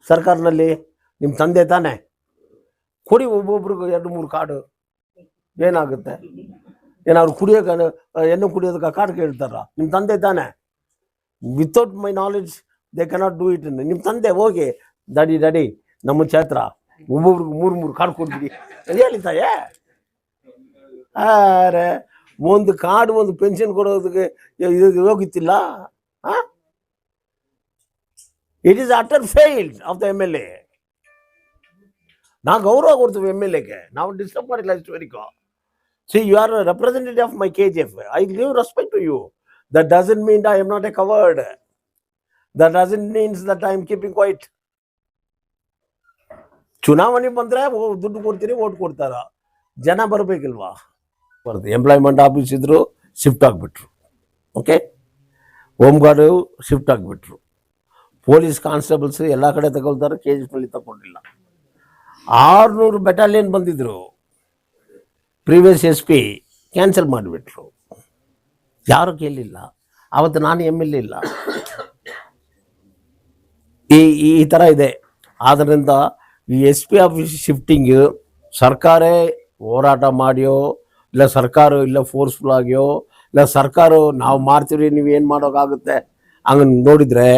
ಸರ್ಕಾರದಲ್ಲಿ? ನಿಮ್ಮ ತಂದೆ ತಾನೆ? ಕೊಡಿ ಒಬ್ಬೊಬ್ರಿಗೆ 2-3 ಕಾರ್ಡು. ಏನಾಗುತ್ತೆ? ಏನಾದ್ರು ಕುಡಿಯೋಕೆ ಎಣ್ಣೆ ಕುಡಿಯೋದಕ್ಕೆ ಕಾರ್ಡ್ ಕೇಳ್ತಾರ? ನಿಮ್ಮ ತಂದೆ ತಾನೆ? Without my knowledge they cannot do it. ನಿಮ್ಮ ತಂದೆ ಹೋಗಿ ಡ್ಯಾಡಿ ನಮ್ಮ ಕ್ಷೇತ್ರ ಒಬ್ಬೊಬ್ರಿಗೆ 3 ಕಾರ್ಡ್ ಕೊಡ್ತೀವಿ ಹೇಳಿತಾಯೇ? ಅರೆ ಒಂದು ಕಾರ್ಡ್ ಒಂದು ಪೆನ್ಷನ್ ಕೊಡೋದಕ್ಕೆ ಇದು ಹೋಗಿತ್ತಿಲ್ಲ. It is utter failed of the MLA. ನಾವು ಗೌರವ ಕೊಡ್ತೀವಿ MLAಗೆ, ನಾವು ಡಿಸ್ಟರ್ಬ್ ಮಾಡಿಲ್ಲ ಇಷ್ಟವರೆಗೂ. See, you are a representative of my KGF. I give respect to you. That doesn't mean I am not a coward. That doesn't mean that I am keeping quiet. ಚುನಾವಣೆ ಬಂದರೆ ದುಡ್ಡು ಕೊಡ್ತೀರಿ, vote ಕೊಡ್ತಾರ. ಜನ ಬರಬೇಕಿಲ್ವಾ? Employment office ಇದ್ರು shift ಆಗಿಬಿಟ್ರು. Okay, home guard shift ಆಗಿಬಿಟ್ರು. ಪೊಲೀಸ್ ಕಾನ್ಸ್ಟೇಬಲ್ಸ್ ಎಲ್ಲ ಕಡೆ ತಗೊಳ್ತಾರೆ, KGFನಲ್ಲಿ ತಗೊಂಡಿಲ್ಲ. 600 ಬೆಟಾಲಿಯನ್ ಬಂದಿದ್ರು. ಪ್ರೀವಿಯಸ್ SP ಕ್ಯಾನ್ಸಲ್ ಮಾಡಿಬಿಟ್ರು. ಯಾರು ಕೇಳಲಿಲ್ಲ. ಆವತ್ತು ನಾನು MLA ಇಲ್ಲ. ಈ ಥರ ಇದೆ. ಆದ್ದರಿಂದ ಈ SP ಆಫೀಸ್ ಶಿಫ್ಟಿಂಗ್ ಸರ್ಕಾರ ಹೋರಾಟ ಮಾಡಿಯೋ, ಇಲ್ಲ ಸರ್ಕಾರ ಇಲ್ಲ ಫೋರ್ಸ್ಫುಲ್ ಆಗಿಯೋ, ಇಲ್ಲ ಸರ್ಕಾರ ನಾವು ಮಾಡ್ತೀವಿ ನೀವೇನು ಮಾಡೋಕ್ಕಾಗುತ್ತೆ ಹಂಗೆ ನೋಡಿದರೆ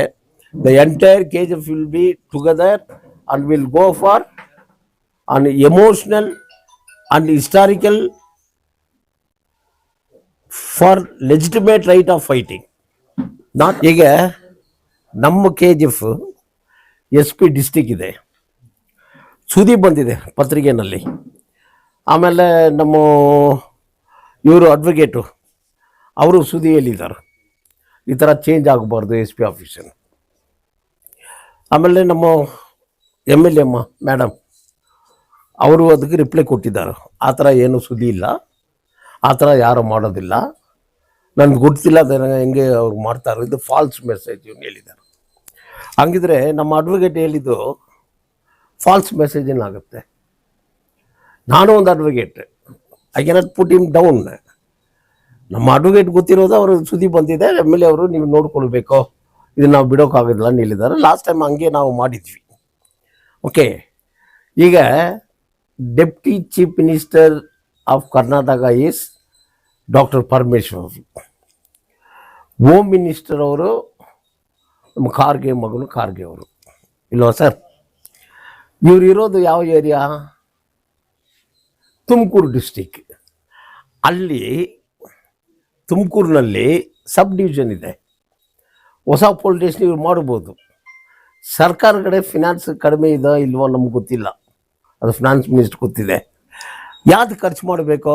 the entire KGF will be together and will go for an emotional and historical for legitimate right of fighting. Not ಈಗ ನಮ್ಮ KGF SP ಡಿಸ್ಟಿಕ್ ಇದೆ, ಸುದ್ದಿ ಬಂದಿದೆ ಪತ್ರಿಕೆಯಲ್ಲಿ. ಆಮೇಲೆ ನಮ್ಮ ಇವರು ಅಡ್ವೊಕೇಟು ಅವರು ಸುದ್ದಿ ಹೇಳಿದ್ದಾರೆ ಈ ಥರ ಚೇಂಜ್ ಆಗಬಾರ್ದು SP ಆಫೀಸನ್ನು. ಆಮೇಲೆ ನಮ್ಮ MLA ಅಮ್ಮ ಮೇಡಮ್ ಅವರು ಅದಕ್ಕೆ ರಿಪ್ಲೈ ಕೊಟ್ಟಿದ್ದಾರೆ. ಆ ಥರ ಏನೂ ಸುದ್ದಿ ಇಲ್ಲ, ಆ ಥರ ಯಾರು ಮಾಡೋದಿಲ್ಲ, ನನಗೆ ಗೊತ್ತಿಲ್ಲ ಅದನ್ನು ಹೆಂಗೆ ಅವ್ರು ಮಾಡ್ತಾರೆ, ಇದು ಫಾಲ್ಸ್ ಮೆಸೇಜ್ ಹೇಳಿದ್ದಾರೆ. ಹಂಗಿದ್ರೆ ನಮ್ಮ ಅಡ್ವೊಕೇಟ್ ಹೇಳಿದ್ದು ಫಾಲ್ಸ್ ಮೆಸೇಜ್ ಏನಾಗುತ್ತೆ? ನಾನು ಒಂದು advocate, I cannot put him down. ನಮ್ಮ ಅಡ್ವೊಕೇಟ್ ಗೊತ್ತಿರೋದು ಅವರು ಸುದ್ದಿ ಬಂದಿದೆ, MLA ಅವರು ನೀವು ನೋಡ್ಕೊಳ್ಬೇಕು, ಇದನ್ನು ನಾವು ಬಿಡೋಕ್ಕಾಗೋದಿಲ್ಲ ಅಂತ ಹೇಳಿದ್ದಾರೆ. ಲಾಸ್ಟ್ ಟೈಮ್ ಹಂಗೆ ನಾವು ಮಾಡಿದ್ವಿ. ಓಕೆ, ಈಗ deputy chief minister of Karnataka is doctor Parameshwar. Home minister ಅವರು ನಮ್ಮ ಖಾರ್ಗೆ ಮಗನು ಖಾರ್ಗೆ ಅವರು ಇಲ್ವಾ ಸರ್? ಇವರು ಇರೋದು ಯಾವ ಏರಿಯಾ? ತುಮಕೂರು ಡಿಸ್ಟಿಕ್. ಅಲ್ಲಿ ತುಮಕೂರಿನಲ್ಲಿ ಸಬ್ ಡಿವಿಷನ್ ಇದೆ. ಹೊಸ ಪೊಲೀಸ್ ಸ್ಟೇಷನ್ ಇವ್ರು ಮಾಡ್ಬೋದು. ಸರ್ಕಾರ ಕಡೆ ಫಿನಾನ್ಸ್ ಕಡಿಮೆ ಇದೆ ಇಲ್ವೋ ನಮ್ಗೆ ಗೊತ್ತಿಲ್ಲ, ಅದು ಫಿನಾನ್ಸ್ ಮಿನಿಸ್ಟರ್ ಗೊತ್ತಿದೆ. ಯಾವ್ದು ಖರ್ಚು ಮಾಡಬೇಕು?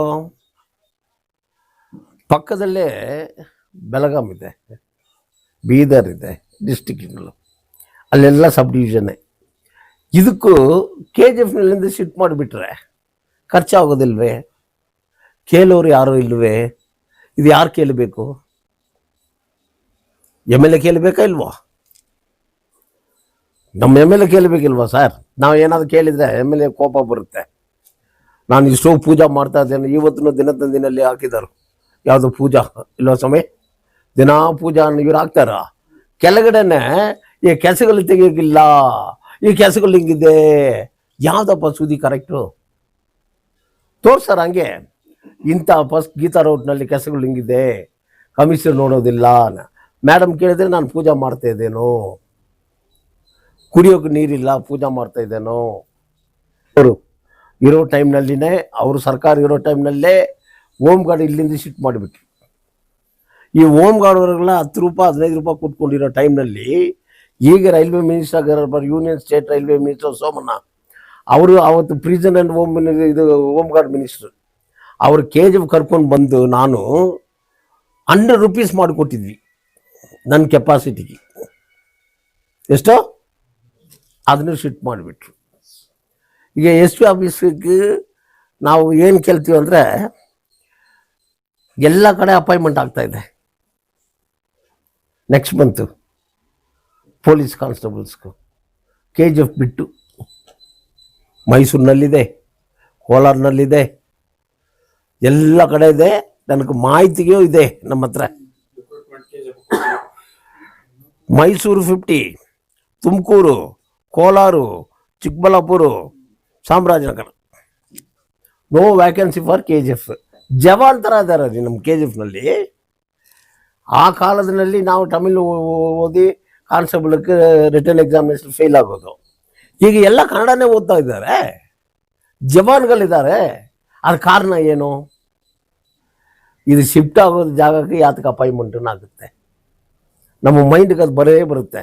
ಪಕ್ಕದಲ್ಲೇ ಬೆಳಗಾಂ ಇದೆ, ಬೀದರ್ ಇದೆ ಡಿಸ್ಟಿಕ್ಗಳು, ಅಲ್ಲೆಲ್ಲ ಸಬ್ ಡಿವಿಷನ್ನೇ. ಇದಕ್ಕೂ KGFನಲ್ಲಿಂದ ಶಿಫ್ಟ್ ಮಾಡಿಬಿಟ್ರೆ ಖರ್ಚಾಗೋದಿಲ್ವೇ? ಕೇಳೋರು ಯಾರೂ ಇಲ್ವೇ? ಇದು ಯಾರು ಕೇಳಬೇಕು? MLA ಕೇಳಬೇಕಾ ಇಲ್ವಾ? ನಮ್ಮ MLA ಕೇಳಬೇಕಿಲ್ವಾ ಸರ್? ನಾವು ಏನಾದರೂ ಕೇಳಿದರೆ MLA ಕೋಪ ಬರುತ್ತೆ. ನಾನು ಇಷ್ಟೋ ಪೂಜಾ ಮಾಡ್ತಾ ಇದ್ದೇನೆ, ಇವತ್ತಿನ ದಿನದಲ್ಲಿ ಹಾಕಿದರು ಯಾವುದು ಪೂಜಾ ಇಲ್ವಾ ಸಮಯ? ದಿನ ಪೂಜಾ ಇವ್ರು ಹಾಕ್ತಾರ. ಕೆಳಗಡೆನೆ ಈ ಕೆಸಗಳು ತೆಗಿಯೋಕ್ಕಿಲ್ಲ, ಈ ಕೆಸಗಳು ಹಿಂಗಿದೆ. ಯಾವುದಪ್ಪ ಸುದ್ದಿ ಕರೆಕ್ಟು? ತೋರ್ಸಾರ ಹಂಗೆ ಇಂಥ ಫಸ್ಟ್ ಗೀತಾ ರೋಡ್ನಲ್ಲಿ ಕೆಸಗಳು ಹಿಂಗಿದೆ, ಕಮಿಷನರ್ ನೋಡೋದಿಲ್ಲ. ಮೇಡಮ್ ಕೇಳಿದ್ರೆ ನಾನು ಪೂಜಾ ಮಾಡ್ತಾ ಇದ್ದೇನೋ, ಕುಡಿಯೋಕೆ ನೀರಿಲ್ಲ ಪೂಜಾ ಮಾಡ್ತಾ ಇದ್ದೇನೋ. ಅವರು ಇರೋ ಟೈಮ್ನಲ್ಲಿನೇ, ಅವರು ಸರ್ಕಾರ ಇರೋ ಟೈಮ್ನಲ್ಲೇ ಹೋಮ್ ಗಾರ್ಡ್ ಇಲ್ಲಿಂದ ಶಿಫ್ಟ್ ಮಾಡಿಬಿಟ್ರು. ಈ ಹೋಮ್ ಗಾರ್ಡ್ವರೆಗೆಲ್ಲ 10 ರೂಪಾಯಿ 15 ರೂಪಾಯಿ ಕೊಟ್ಕೊಂಡಿರೋ ಟೈಮ್ನಲ್ಲಿ ಈಗ ರೈಲ್ವೆ ಮಿನಿಸ್ಟರ್ ಆಗಿರೋ union state railway minister Somanna ಅವರು ಅವತ್ತು prison and home guard minister ಅವರು KGF ಕರ್ಕೊಂಡು ಬಂದು ನಾನು 100 ರೂಪೀಸ್ ಮಾಡಿಕೊಟ್ಟಿದ್ವಿ ನನ್ನ ಕೆಪಾಸಿಟಿಗೆ. ಎಷ್ಟೋ ಅದನ್ನು ಶಿಫ್ಟ್ ಮಾಡಿಬಿಟ್ರು. ಈಗ SP ಆಫೀಸಿಗೆ ನಾವು ಏನು ಕೇಳ್ತೀವಿ ಅಂದರೆ ಎಲ್ಲ ಕಡೆ ಅಪಾಯಿಂಟ್ಮೆಂಟ್ ಆಗ್ತಾಯಿದೆ. ನೆಕ್ಸ್ಟ್ ಮಂತು ಪೊಲೀಸ್ ಕಾನ್ಸ್ಟೇಬಲ್ಸ್ಗೂ KGF ಬಿಟ್ಟು ಮೈಸೂರಿನಲ್ಲಿದೆ, ಕೋಲಾರನಲ್ಲಿದೆ, ಎಲ್ಲ ಕಡೆ ಇದೆ. ನನಗೆ ಮಾಹಿತಿಗೂ ಇದೆ ನಮ್ಮ ಹತ್ರ. Mysuru 50, Tumakuru, Kolar, Chikkaballapur, Chamarajanagar. No vacancy for KGF. ಜವಾನ್ ಥರ ಇದ್ದಾರೆ ರೀ ನಮ್ಮ KGFನಲ್ಲಿ. ಆ ಕಾಲದಲ್ಲಿ ನಾವು ತಮಿಳು ಓದಿ ಕಾನ್ಸ್ಟೇಬಲ್ಗೆ ರಿಟರ್ನ್ ಎಕ್ಸಾಮಿನೇಷನ್ ಫೇಲ್ ಆಗೋದು. ಈಗ ಎಲ್ಲ ಕನ್ನಡನೇ ಓದ್ತಾ ಇದ್ದಾರೆ, ಜವಾನ್ಗಳಿದ್ದಾರೆ. ಅದ್ರ ಕಾರಣ ಏನು? ಇದು ಶಿಫ್ಟ್ ಆಗೋದು ಜಾಗಕ್ಕೆ ಯಾತಕ್ಕೆ ಅಪಾಯಿಂಟ್ಮೆಂಟನ್ನು ಆಗುತ್ತೆ. ನಮ್ಮ ಮೈಂಡ್ಗೆ ಅದು ಬರುತ್ತೆ.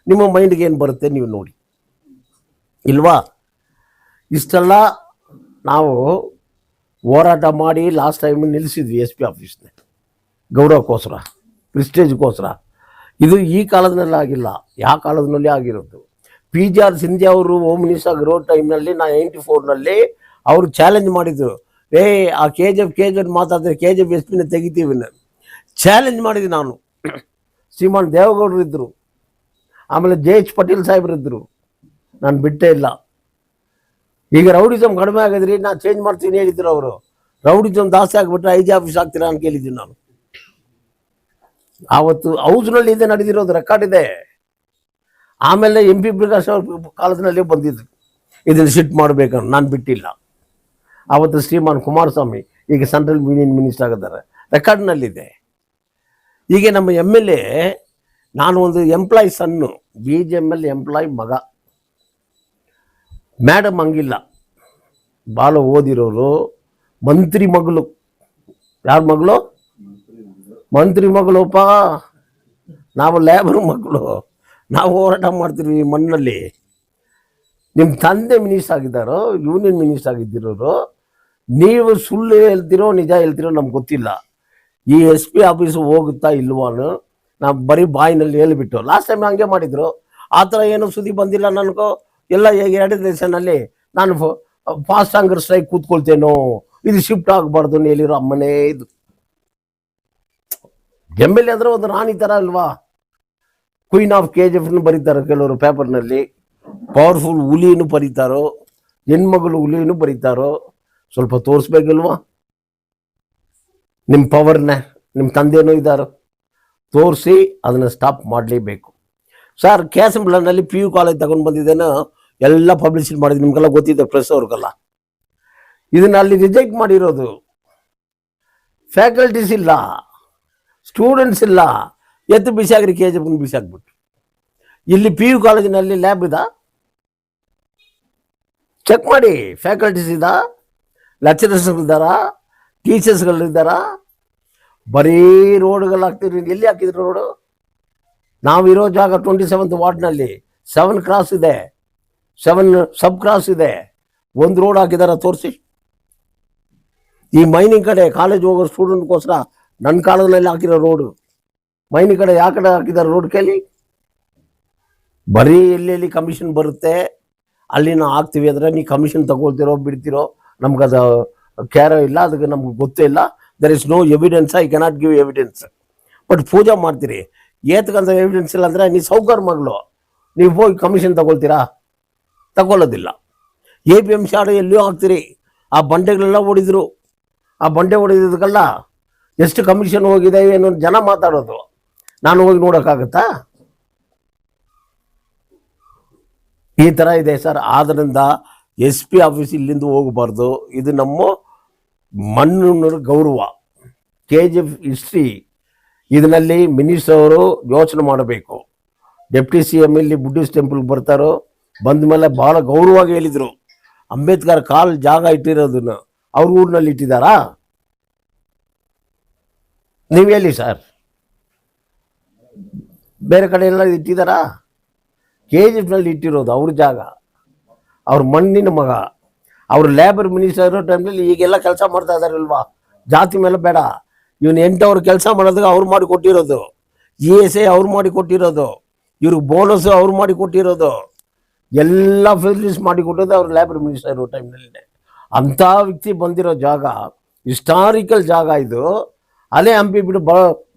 ನಿಮ್ಮ ಮೈಂಡ್ಗೆ ಏನು ಬರುತ್ತೆ ನೀವು ನೋಡಿ, ಇಲ್ವಾ? ಇಷ್ಟೆಲ್ಲ ನಾವು ಹೋರಾಟ ಮಾಡಿ ಲಾಸ್ಟ್ ಟೈಮ್ ನಿಲ್ಲಿಸಿದ್ವಿ SP ಆಫೀಸ್ನ, ಗೌರವಕ್ಕೋಸ್ಕರ, ಪ್ರಿಸ್ಟೇಜ್ಗೋಸ್ಕರ. ಇದು ಈ ಕಾಲದಲ್ಲಿ ಆಗಿಲ್ಲ, ಯಾವ ಕಾಲದಲ್ಲಿ ಆಗಿರೋದು. PGR ಸಿಂಧ್ಯಾ ಅವರು ಹೋಮ್ ಮಿನಿಸ್ಟರ್ ಆಗಿರೋ ಟೈಮ್ನಲ್ಲಿ 94ನಲ್ಲಿ ಅವರು ಚಾಲೆಂಜ್ ಮಾಡಿದ್ರು, ಆ KGF ಮಾತಾಡಿದ್ರೆ KGF SP ತೆಗಿತೀವಿ ಚಾಲೆಂಜ್ ಮಾಡಿದ್ವಿ ನಾನು. ಶ್ರೀಮಾನ್ ದೇವೇಗೌಡರು ಇದ್ದರು, ಆಮೇಲೆ JH ಪಟೇಲ್ ಸಾಹೇಬರಿದ್ದರು. ನಾನು ಬಿಟ್ಟೇ ಇಲ್ಲ. ಈಗ ರೌಡಿಸಮ್ ಕಡಿಮೆ ಆಗಿದ್ರಿ, ನಾನು ಚೇಂಜ್ ಮಾಡ್ತೀನಿ ಹೇಳಿದ್ರು ಅವರು. ರೌಡಿಸಮ್ ಜಾಸ್ತಿ ಆಗಿಬಿಟ್ರೆ IG ಆಫೀಸ್ ಆಗ್ತೀರಾ ಅಂತ ಕೇಳಿದ್ದೀನಿ ನಾನು. ಆವತ್ತು ಹೌಸ್ನಲ್ಲಿ ಇದೆ ನಡೆದಿರೋದು, ರೆಕಾರ್ಡ್ ಇದೆ. ಆಮೇಲೆ MP ಪ್ರಕಾಶ್ ಅವ್ರ ಕಾಲದಲ್ಲಿ ಬಂದಿದ್ರು ಇದನ್ನು ಶಿಫ್ಟ್ ಮಾಡಬೇಕಂತ. ನಾನು ಬಿಟ್ಟಿಲ್ಲ. ಆವತ್ತು ಶ್ರೀಮಾನ್ ಕುಮಾರಸ್ವಾಮಿ ಈಗ ಸೆಂಟ್ರಲ್ ಯೂನಿಯನ್ ಮಿನಿಸ್ಟರ್ ಆಗಿದ್ದಾರೆ, ರೆಕಾರ್ಡ್ನಲ್ಲಿದೆ. ಈಗ ನಮ್ಮ MLA, ನಾನು ಒಂದು ಎಂಪ್ಲಾಯ್ ಸನ್ನು, BGML ಎಂಪ್ಲಾಯ್ ಮಗ. ಮೇಡಮ್ ಹಂಗಿಲ್ಲ, ಭಾಳ ಓದಿರೋರು, ಮಂತ್ರಿ ಮಗಳು. ಯಾರ ಮಗಳು? ಮಂತ್ರಿ ಮಗಳಪ್ಪ. ನಾವು ಲೇಬರ್ ಮಕ್ಕಳು, ನಾವು ಹೋರಾಟ ಮಾಡ್ತೀವಿ ಮಣ್ಣಲ್ಲಿ. ನಿಮ್ಮ ತಂದೆ ಮಿನಿಸ್ಟರ್ ಆಗಿದ್ದಾರೋ, ಯೂನಿಯನ್ ಮಿನಿಸ್ಟರ್ ಆಗಿದ್ದಿರೋರು. ನೀವು ಸುಳ್ಳು ಹೇಳ್ತಿರೋ ನಿಜ ಹೇಳ್ತಿರೋ ನಮ್ಗೆ ಗೊತ್ತಿಲ್ಲ. ಈ SP ಆಫೀಸು ಹೋಗುತ್ತಾ ಇಲ್ವಾನು ನಾವು ಬರೀ ಬಾಯಿನಲ್ಲಿ ಹೇಳಿಬಿಟ್ಟು ಲಾಸ್ಟ್ ಟೈಮ್ ಹಂಗೆ ಮಾಡಿದ್ರು. ಆ ಥರ ಏನೂ ಸುದ್ದಿ ಬಂದಿಲ್ಲ ನನಗೂ. ಎಲ್ಲ ಈಗ 2 ದಿವಸನಲ್ಲಿ ನಾನು ಫಾಸ್ಟ್ ಹಂಗರ್ ಸ್ಟ್ರೈಕ್ ಕೂತ್ಕೊಳ್ತೇನೋ, ಇದು ಶಿಫ್ಟ್ ಆಗಬಾರ್ದು ಹೇಳಿರೋ ಅಮ್ಮನೇ. ಇದು MLA ಅಂದರೆ ಒಂದು ರಾಣಿ ಥರ ಅಲ್ವಾ? ಕ್ವೀನ್ ಆಫ್ KGFನ್ನು ಬರೀತಾರೆ ಕೆಲವರು ಪೇಪರ್ನಲ್ಲಿ. ಪವರ್ಫುಲ್ ಹುಲಿನೂ ಬರೀತಾರೋ, ಹೆಣ್ಮಗಳು ಹುಲಿನೂ ಬರೀತಾರೋ. ಸ್ವಲ್ಪ ತೋರಿಸ್ಬೇಕಲ್ವಾ ನಿಮ್ಮ ಪವರ್ನ? ನಿಮ್ಮ ತಂದೆನೂ ಇದ್ದಾರೋ, ತೋರಿಸಿ ಅದನ್ನು ಸ್ಟಾಪ್ ಮಾಡಲೇಬೇಕು. ಸರ್, KSM PU ಕಾಲೇಜ್ ತಗೊಂಡು ಬಂದಿದ್ದೇನೋ, ಎಲ್ಲ ಪಬ್ಲಿಷ್ ಮಾಡಿದ್ದು ನಿಮ್ಗೆಲ್ಲ ಗೊತ್ತಿದೆ, ಪ್ರೆಸ್ ಅವ್ರಿಗೆಲ್ಲ. ಇದನ್ನ ಅಲ್ಲಿ ರಿಜೆಕ್ಟ್ ಮಾಡಿರೋದು. ಫ್ಯಾಕಲ್ಟೀಸ್ ಇಲ್ಲ, ಸ್ಟೂಡೆಂಟ್ಸ್ ಇಲ್ಲ, ಎತ್ತು ಬಿಸಾಗ್ರಿ KGFನ್ನು ಬಿಸಾಕ್ಬಿಟ್ಟು. ಇಲ್ಲಿ PU ಕಾಲೇಜಿನಲ್ಲಿ ಲ್ಯಾಬ್ ಇದ, ಚೆಕ್ ಮಾಡಿ. ಫ್ಯಾಕಲ್ಟೀಸ್ ಇದ್ದ, ಲೆಕ್ಚರರ್ಸ್ ಇದ್ದಾರಾ, ಟೀಚರ್ಸ್ಗಳಿದ್ದಾರಾ? ಬರೀ ರೋಡ್ಗಳು ಹಾಕ್ತಿರಿ. ಎಲ್ಲಿ ಹಾಕಿದ್ರು ರೋಡು? ನಾವಿರೋ ಜಾಗ 27th ವಾರ್ಡ್ನಲ್ಲಿ 7 ಕ್ರಾಸ್ ಇದೆ, 7 ಸಬ್ ಕ್ರಾಸ್ ಇದೆ. ಒಂದು ರೋಡ್ ಹಾಕಿದಾರ ತೋರಿಸಿ. ಈ ಮೈನಿಂಗ್ ಕಡೆ ಕಾಲೇಜ್ ಹೋಗೋ ಸ್ಟೂಡೆಂಟ್ಗೋಸ್ಕರ ನನ್ನ ಕಾಲದಲ್ಲಿ ಹಾಕಿರೋ ರೋಡು. ಮೈನಿಂಗ್ ಕಡೆ ಯಾವ ಕಡೆ ಹಾಕಿದಾರೆ ರೋಡ್ ಕೇಳಿ. ಬರೀ ಎಲ್ಲೆಲ್ಲಿ ಕಮಿಷನ್ ಬರುತ್ತೆ ಅಲ್ಲಿ ನಾವು ಹಾಕ್ತೀವಿ ಅಂದರೆ ನೀವು ಕಮಿಷನ್ ತಗೊಳ್ತಿರೋ ಬಿಡ್ತಿರೋ ನಮ್ಗದು ಕ್ಯಾರೋ ಇಲ್ಲ, ಅದಕ್ಕೆ ನಮ್ಗೆ ಗೊತ್ತೇ ಇಲ್ಲ. There is no evidence, I cannot give evidence. But ಪೂಜೆ ಮಾಡ್ತೀರಿ, ಏತಕ್ಕಂಥ ಎವಿಡೆನ್ಸ್ ಇಲ್ಲ ಅಂದರೆ ನೀವು ಸೌಕರ್ ಮಗಳು, ನೀವು ಹೋಗಿ ಕಮಿಷನ್ ತಗೊಳ್ತೀರಾ? ತಗೊಳ್ಳೋದಿಲ್ಲ. APMC ಆಡು ಎಲ್ಲಿಯೋ ಹಾಕ್ತೀರಿ. ಆ ಬಂಡೆಗಳೆಲ್ಲ ಹೊಡಿದ್ರು, ಆ ಬಂಡೆ ಹೊಡಿದಕ್ಕೆಲ್ಲ ಎಷ್ಟು ಕಮಿಷನ್ ಹೋಗಿದೆ ಏನು ಜನ ಮಾತಾಡೋದು. ನಾನು ಹೋಗಿ ನೋಡೋಕ್ಕಾಗತ್ತಾ? ಈ ಥರ ಇದೆ ಸರ್. ಆದ್ದರಿಂದ SP ಆಫೀಸ್ ಇಲ್ಲಿಂದ ಹೋಗಬಾರ್ದು. ಇದು ನಮ್ಮ ಮಣ್ಣಿನ ಗೌರವ, KGF ಹಿಸ್ಟ್ರಿ. ಇದರಲ್ಲಿ ಮಿನಿಸ್ಟರ್ ಅವರು ಯೋಚನೆ ಮಾಡಬೇಕು. ಡೆಪ್ಟಿ CM ಇಲ್ಲಿ ಬುದ್ಧಿಸ್ಟ್ ಟೆಂಪಲ್ಗೆ ಬರ್ತಾರೋ, ಬಂದ ಮೇಲೆ ಭಾಳ ಗೌರವವಾಗಿ ಹೇಳಿದರು. ಅಂಬೇಡ್ಕರ್ ಕಾಲ್ ಜಾಗ ಇಟ್ಟಿರೋದನ್ನು ಅವ್ರ ಊರಿನಲ್ಲಿ ಇಟ್ಟಿದ್ದಾರಾ? ನೀವು ಹೇಳಿ ಸರ್, ಬೇರೆ ಕಡೆ ಎಲ್ಲ ಇಟ್ಟಿದ್ದಾರಾ? KGFನಲ್ಲಿ ಇಟ್ಟಿರೋದು ಅವ್ರ ಜಾಗ, ಅವ್ರ ಮಣ್ಣಿನ ಮಗ. ಅವ್ರು ಲೇಬರ್ ಮಿನಿಸ್ಟರ್ ಇರೋ ಟೈಮ್ನಲ್ಲಿ ಈಗೆಲ್ಲ ಕೆಲಸ ಮಾಡ್ತಾ ಇದ್ದಾರಲ್ವಾ? ಜಾತಿ ಮೇಲೆ ಬೇಡ. ಇವನು 8 ಅವರ್ ಕೆಲಸ ಮಾಡೋದಕ್ಕೆ ಅವ್ರು ಮಾಡಿ ಕೊಟ್ಟಿರೋದು, ESI ಅವ್ರು ಮಾಡಿ ಕೊಟ್ಟಿರೋದು, ಇವ್ರಿಗೆ ಬೋನಸ್ ಅವ್ರು ಮಾಡಿ ಕೊಟ್ಟಿರೋದು, ಎಲ್ಲ ಫೆಸಿಲಿಟೀಸ್ ಮಾಡಿ ಕೊಟ್ಟೋದು ಅವ್ರು ಲೇಬರ್ ಮಿನಿಸ್ಟರ್ ಇರೋ ಟೈಮ್ನಲ್ಲಿ. ಅಂಥ ವ್ಯಕ್ತಿ ಬಂದಿರೋ ಜಾಗ, ಹಿಸ್ಟಾರಿಕಲ್ ಜಾಗ ಇದು. ಅಲ್ಲೇ ಹಂಪಿ ಬಿಟ್ಟು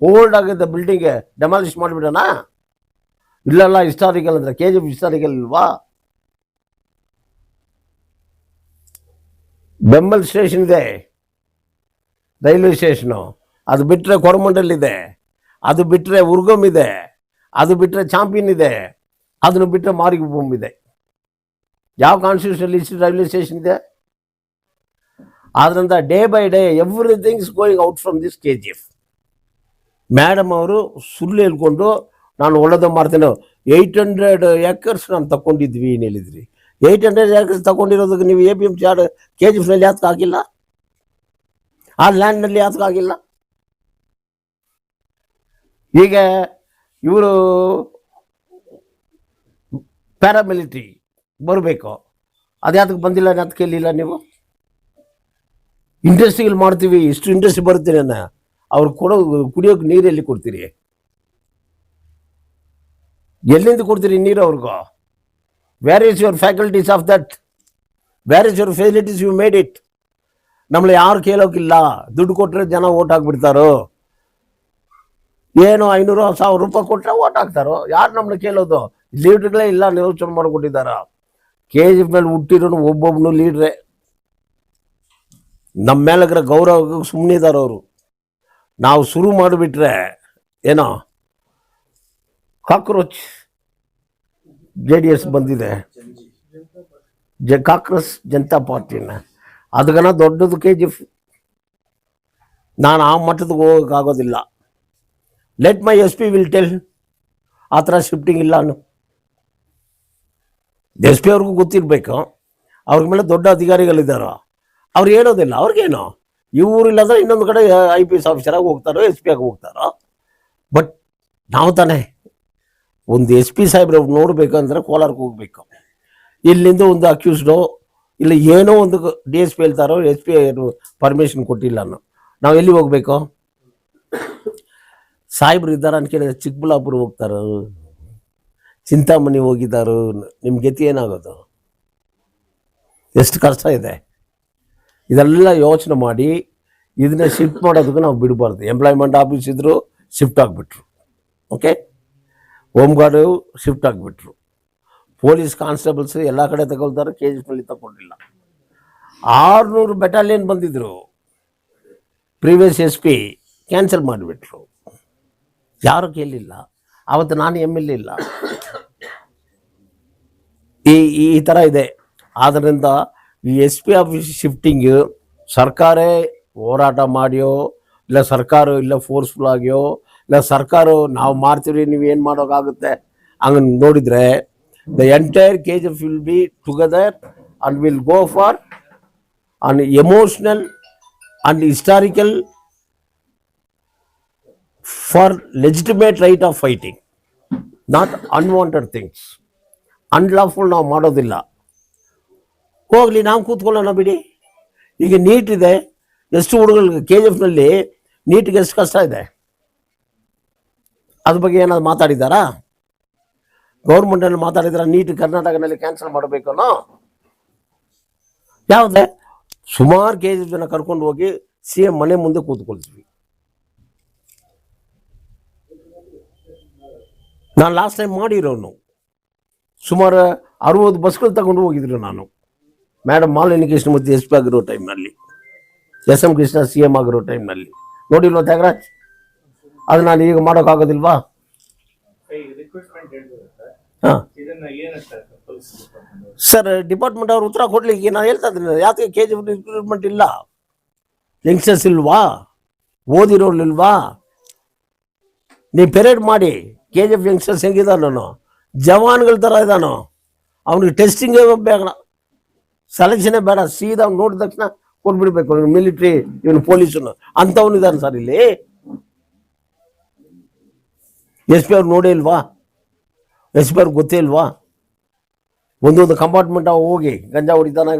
ಓಲ್ಡ್ ಆಗಿದ್ದ ಬಿಲ್ಡಿಂಗ್ಗೆ ಡೆಮಾಲಿಷ್ ಮಾಡಿಬಿಡೋಣ? ಇಲ್ಲಲ್ಲ, ಹಿಸ್ಟಾರಿಕಲ್ ಅಂದರೆ KGF ಹಿಸ್ಟಾರಿಕಲ್ ಇಲ್ವಾ? ಬೆಂಬಲ್ ಸ್ಟೇಷನ್ ಇದೆ, ರೈಲ್ವೆ ಸ್ಟೇಷನು. ಅದು ಬಿಟ್ಟರೆ ಕೊರಮಂಡಲ್ ಇದೆ, ಅದು ಬಿಟ್ಟರೆ ಉರ್ಗಮ್ ಇದೆ, ಅದು ಬಿಟ್ಟರೆ ಚಾಂಪಿಯನ್ ಇದೆ. ಅದನ್ನು ಬಿಟ್ಟರೆ ಮಾರಿಗೆ ಬಾಂಬ್ ಇದೆ. ಯಾವ ಕಾನ್ಸ್ಟಿಟ್ಯೂಷನಲ್ಲಿ ರೈಲ್ವೆ ಸ್ಟೇಷನ್ ಇದೆ? ಆದ್ದರಿಂದ day by day everything is going out from this KGF. Madam ಅವರು ಸುಳ್ಳು ಹೇಳ್ಕೊಂಡು ನಾನು ಒಳ್ಳೆದ ಮಾಡ್ತೇನೆ. 800 acres ನಾನು ತಗೊಂಡಿದ್ವಿ ಏನು ಹೇಳಿದ್ರಿ? 800 acres ತಗೊಂಡಿರೋದಕ್ಕೆ ನೀವು APMC KGFನಲ್ಲಿ ಯಾತಕ್ಕೆ ಆಗಿಲ್ಲ? ಆ ಲ್ಯಾಂಡ್ನಲ್ಲಿ ಯಾತಕ್ಕೆ ಆಗಿಲ್ಲ? ಈಗ ಇವರು ಪ್ಯಾರಾಮಿಲಿಟ್ರಿ ಬರಬೇಕು, ಅದ್ಯಾತಕ್ಕೆ ಬಂದಿಲ್ಲ? ಅಂತ ಕೇಳಿಲ್ಲ ನೀವು? ಇಂಡಸ್ಟ್ರಿಗಳು ಮಾಡ್ತೀವಿ, ಇಷ್ಟು ಇಂಡಸ್ಟ್ರಿ ಬರುತ್ತೀರಿ ಅನ್ನ ಅವ್ರು ಕುಡಿಯೋಕೆ ನೀರೆಲ್ಲಿ ಕೊಡ್ತೀರಿ? ಎಲ್ಲಿಂದ ಕೊಡ್ತೀರಿ ನೀರು ಅವ್ರಿಗೂ? Where is your faculties of that? Where is your facilities? You made it. ನಮ್ಮಲ್ಲಿ ಯಾರು ಕೇಳೋಕಿಲ್ಲ. ದುಡ್ಡು ಕೊಟ್ಟರೆ ಜನ ಓಟ್ ಹಾಕ್ಬಿಡ್ತಾರೋ? ಏನು 500-1000 ರೂಪಾಯಿ ಕೊಟ್ಟರೆ ಓಟ್ ಹಾಕ್ತಾರೋ? ಯಾರು ನಮ್ಮನ್ನ ಕೇಳೋದು? ಲೀಡ್ರ್ಗಳೇ ಇಲ್ಲ, ನಿರ್ವಚನೆ ಮಾಡಿಕೊಟ್ಟಿದ್ದಾರ. KGF ಮೇಲೆ ಹುಟ್ಟಿರೋನು ಒಬ್ಬೊಬ್ಬನು ಲೀಡ್ರೇ. ನಮ್ಮ ಮೇಲಗ್ರ ಗೌರವ ಸುಮ್ಮನೆ ಇದ್ದಾರೆ ಅವರು. ನಾವು ಶುರು ಮಾಡಿಬಿಟ್ರೆ ಏನೋ ಕಾಕ್ರೋಚ್ JDS ಬಂದಿದೆ, ಕಾಂಗ್ರೆಸ್ ಜನತಾ ಪಾರ್ಟಿನ, ಅದಕ್ಕನ ದೊಡ್ಡದು KGF. ನಾನು ಆ ಮಟ್ಟಕ್ಕೆ ಹೋಗೋಕ್ಕಾಗೋದಿಲ್ಲ. Let my SP will tell. ಆ ಥರ ಶಿಫ್ಟಿಂಗ್ ಇಲ್ಲ. SP ಅವ್ರಿಗೂ ಗೊತ್ತಿರಬೇಕು, ಅವ್ರ ಮೇಲೆ ದೊಡ್ಡ ಅಧಿಕಾರಿಗಳಿದ್ದಾರೋ. ಅವ್ರು ಹೇಳೋದಿಲ್ಲ. ಅವ್ರಿಗೇನು ಇವರಿಲ್ಲಂದ್ರೆ ಇನ್ನೊಂದು ಕಡೆ IPS ಆಫೀಸರಾಗಿ ಹೋಗ್ತಾರೋ, SP ಆಗಿ ಹೋಗ್ತಾರೋ. ಬಟ್ ನಾವು ತಾನೇ ಒಂದು SP ಸಾಹೇಬ್ರು ನೋಡ್ಬೇಕಂದ್ರೆ ಕೋಲಾರಕ್ಕೆ ಹೋಗ್ಬೇಕು. ಇಲ್ಲಿಂದ ಒಂದು ಅಕ್ಯೂಸ್ಡೋ ಇಲ್ಲ ಏನೋ ಒಂದು DSP ಹೇಳ್ತಾರೋ, SP ಪರ್ಮಿಷನ್ ಕೊಟ್ಟಿಲ್ಲ ಅನ್ನೋ, ನಾವು ಎಲ್ಲಿ ಹೋಗ್ಬೇಕು? ಸಾಹೇಬ್ರು ಇದ್ದಾರೆ ಅಂತ ಕೇಳಿದ್ರೆ ಚಿಕ್ಕಬಳ್ಳಾಪುರ ಹೋಗ್ತಾರೋ, ಚಿಂತಾಮಣಿ ಹೋಗಿದ್ದಾರೋ, ನಿಮ್ಮ ಗತಿ ಏನಾಗೋದು? ಎಷ್ಟು ಕಷ್ಟ ಇದೆ. ಇದೆಲ್ಲ ಯೋಚನೆ ಮಾಡಿ ಇದನ್ನ ಶಿಫ್ಟ್ ಮಾಡೋದಕ್ಕೆ ನಾವು ಬಿಡಬಾರ್ದು. ಎಂಪ್ಲಾಯ್ಮೆಂಟ್ ಆಫೀಸ್ ಇದ್ರು ಶಿಫ್ಟ್ ಆಗಿಬಿಟ್ರು. ಓಕೆ, ಹೋಮ್ ಗಾರ್ಡು ಶಿಫ್ಟ್ ಆಗಿಬಿಟ್ರು. ಪೊಲೀಸ್ ಕಾನ್ಸ್ಟೇಬಲ್ಸ್ ಎಲ್ಲ ಕಡೆ ತಗೊಳ್ತಾರೆ, KGFನಲ್ಲಿ ತಗೊಂಡಿಲ್ಲ. 600 ಬೆಟಾಲಿಯನ್ ಬಂದಿದ್ರು, ಪ್ರೀವಿಯಸ್ SP ಕ್ಯಾನ್ಸಲ್ ಮಾಡಿಬಿಟ್ರು. ಯಾರು ಕೇಳಲಿಲ್ಲ. ಆವತ್ತು ನಾನು MLA ಇಲ್ಲ. ಈ ಥರ ಇದೆ. ಆದ್ದರಿಂದ ಈ SP ಆಫೀಸ್ ಶಿಫ್ಟಿಂಗ್ ಸರ್ಕಾರ ಹೋರಾಟ ಮಾಡಿಯೋ, ಇಲ್ಲ ಸರ್ಕಾರ ಇಲ್ಲ ಫೋರ್ಸ್ಫುಲ್ ಆಗಿಯೋ, ಇಲ್ಲ ಸರ್ಕಾರ ನಾವು ಮಾಡ್ತೀವಿ ನೀವು ಏನು ಮಾಡೋಕ್ಕಾಗುತ್ತೆ ಹಂಗೆ ನೋಡಿದರೆ the entire KGF will be together and will go for an emotional and historical for legitimate right of fighting, not unwanted things. Unlawful ನಾವು ಮಾಡೋದಿಲ್ಲ. ಹೋಗಲಿ, ನಾವು ಕೂತ್ಕೊಳ್ಳೋಣ ಬಿಡಿ. ಈಗ ನೀಟ್ ಇದೆ, ಎಷ್ಟು ಹುಡುಗರಿಗೆ KGFನಲ್ಲಿ ನೀಟ್ಗೆ ಎಷ್ಟು ಕಷ್ಟ ಇದೆ, ಅದ್ರ ಬಗ್ಗೆ ಏನಾದ್ರು ಮಾತಾಡಿದ್ದಾರಾ? ಗೌರ್ಮೆಂಟಲ್ಲಿ ಮಾತಾಡಿದಾರ ನೀಟ್ ಕರ್ನಾಟಕದಲ್ಲಿ ಕ್ಯಾನ್ಸಲ್ ಮಾಡಬೇಕು ಅನ್ನೋ? ಯಾವುದೇ ಸುಮಾರು KGF ಜನ ಕರ್ಕೊಂಡು ಹೋಗಿ CM ಮನೆ ಮುಂದೆ ಕೂತ್ಕೊಳ್ತೀವಿ. ನಾನು ಲಾಸ್ಟ್ ಟೈಮ್ ಮಾಡಿರೋನು ಸುಮಾರು 60 ಬಸ್ಗಳು ತಗೊಂಡು ಹೋಗಿದ್ರು ನಾನು. ಮೇಡಮ್ ಮಾಲಿನಿ ಕೃಷ್ಣಮೂರ್ತಿ SP ಆಗಿರೋ ಟೈಮ್ನಲ್ಲಿ, SM ಕೃಷ್ಣ CM ಆಗಿರೋ ಟೈಮ್ನಲ್ಲಿ. ನೋಡಿಲ್ವ ತ್ಯಾಗರಾಜ್? ಅದು ನಾನು ಈಗ ಮಾಡೋಕ್ಕಾಗೋದಿಲ್ವಾ? ಹಾಂ ಸರ್, ಡಿಪಾರ್ಟ್ಮೆಂಟ್ ಅವ್ರು ಉತ್ತರ ಕೊಡ್ಲಿಕ್ಕೆ ನಾನು ಹೇಳ್ತಾ ಇದ್ದೀನಿ. ಯಾಕೆ KGF ರಿಕ್ರೂಟ್ಮೆಂಟ್ ಇಲ್ಲ? ಯಂಗ್ಸ್ಟರ್ಸ್ ಇಲ್ವಾ? ಓದಿರೋರ್ಲಿಲ್ವಾ? ನೀವು ಪೆರೇಡ್ ಮಾಡಿ. KGF ಯಂಗ್ಸ್ಟರ್ಸ್ ಹೆಂಗಿದಾನೋ, ಜವಾನ್ಗಳ ಥರ ಇದ್ದಾನೋ. ಅವ್ನಿಗೆ ಟೆಸ್ಟಿಂಗೇ ಬೇಡ, ಸೆಲೆಕ್ಷನೇ ಬೇಡ, ಸೀದಾ ಅವ್ನು ನೋಡಿದ ತಕ್ಷಣ ಕೊಟ್ಬಿಡ್ಬೇಕು. ಮಿಲಿಟ್ರಿ, ಇವನು ಪೊಲೀಸನು ಅಂಥವನಿದ್ದಾನೆ ಸರ್ ಇಲ್ಲಿ. SP ಅವ್ರು ನೋಡೇ ಇಲ್ವಾ? SP ಅವ್ರಿಗೆ ಗೊತ್ತೇ ಇಲ್ವಾ? ಒಂದೊಂದು ಕಂಪಾರ್ಟ್ಮೆಂಟ್ ಹೋಗಿ ಗಂಜಾ ಹೊಡಿತಾನೆ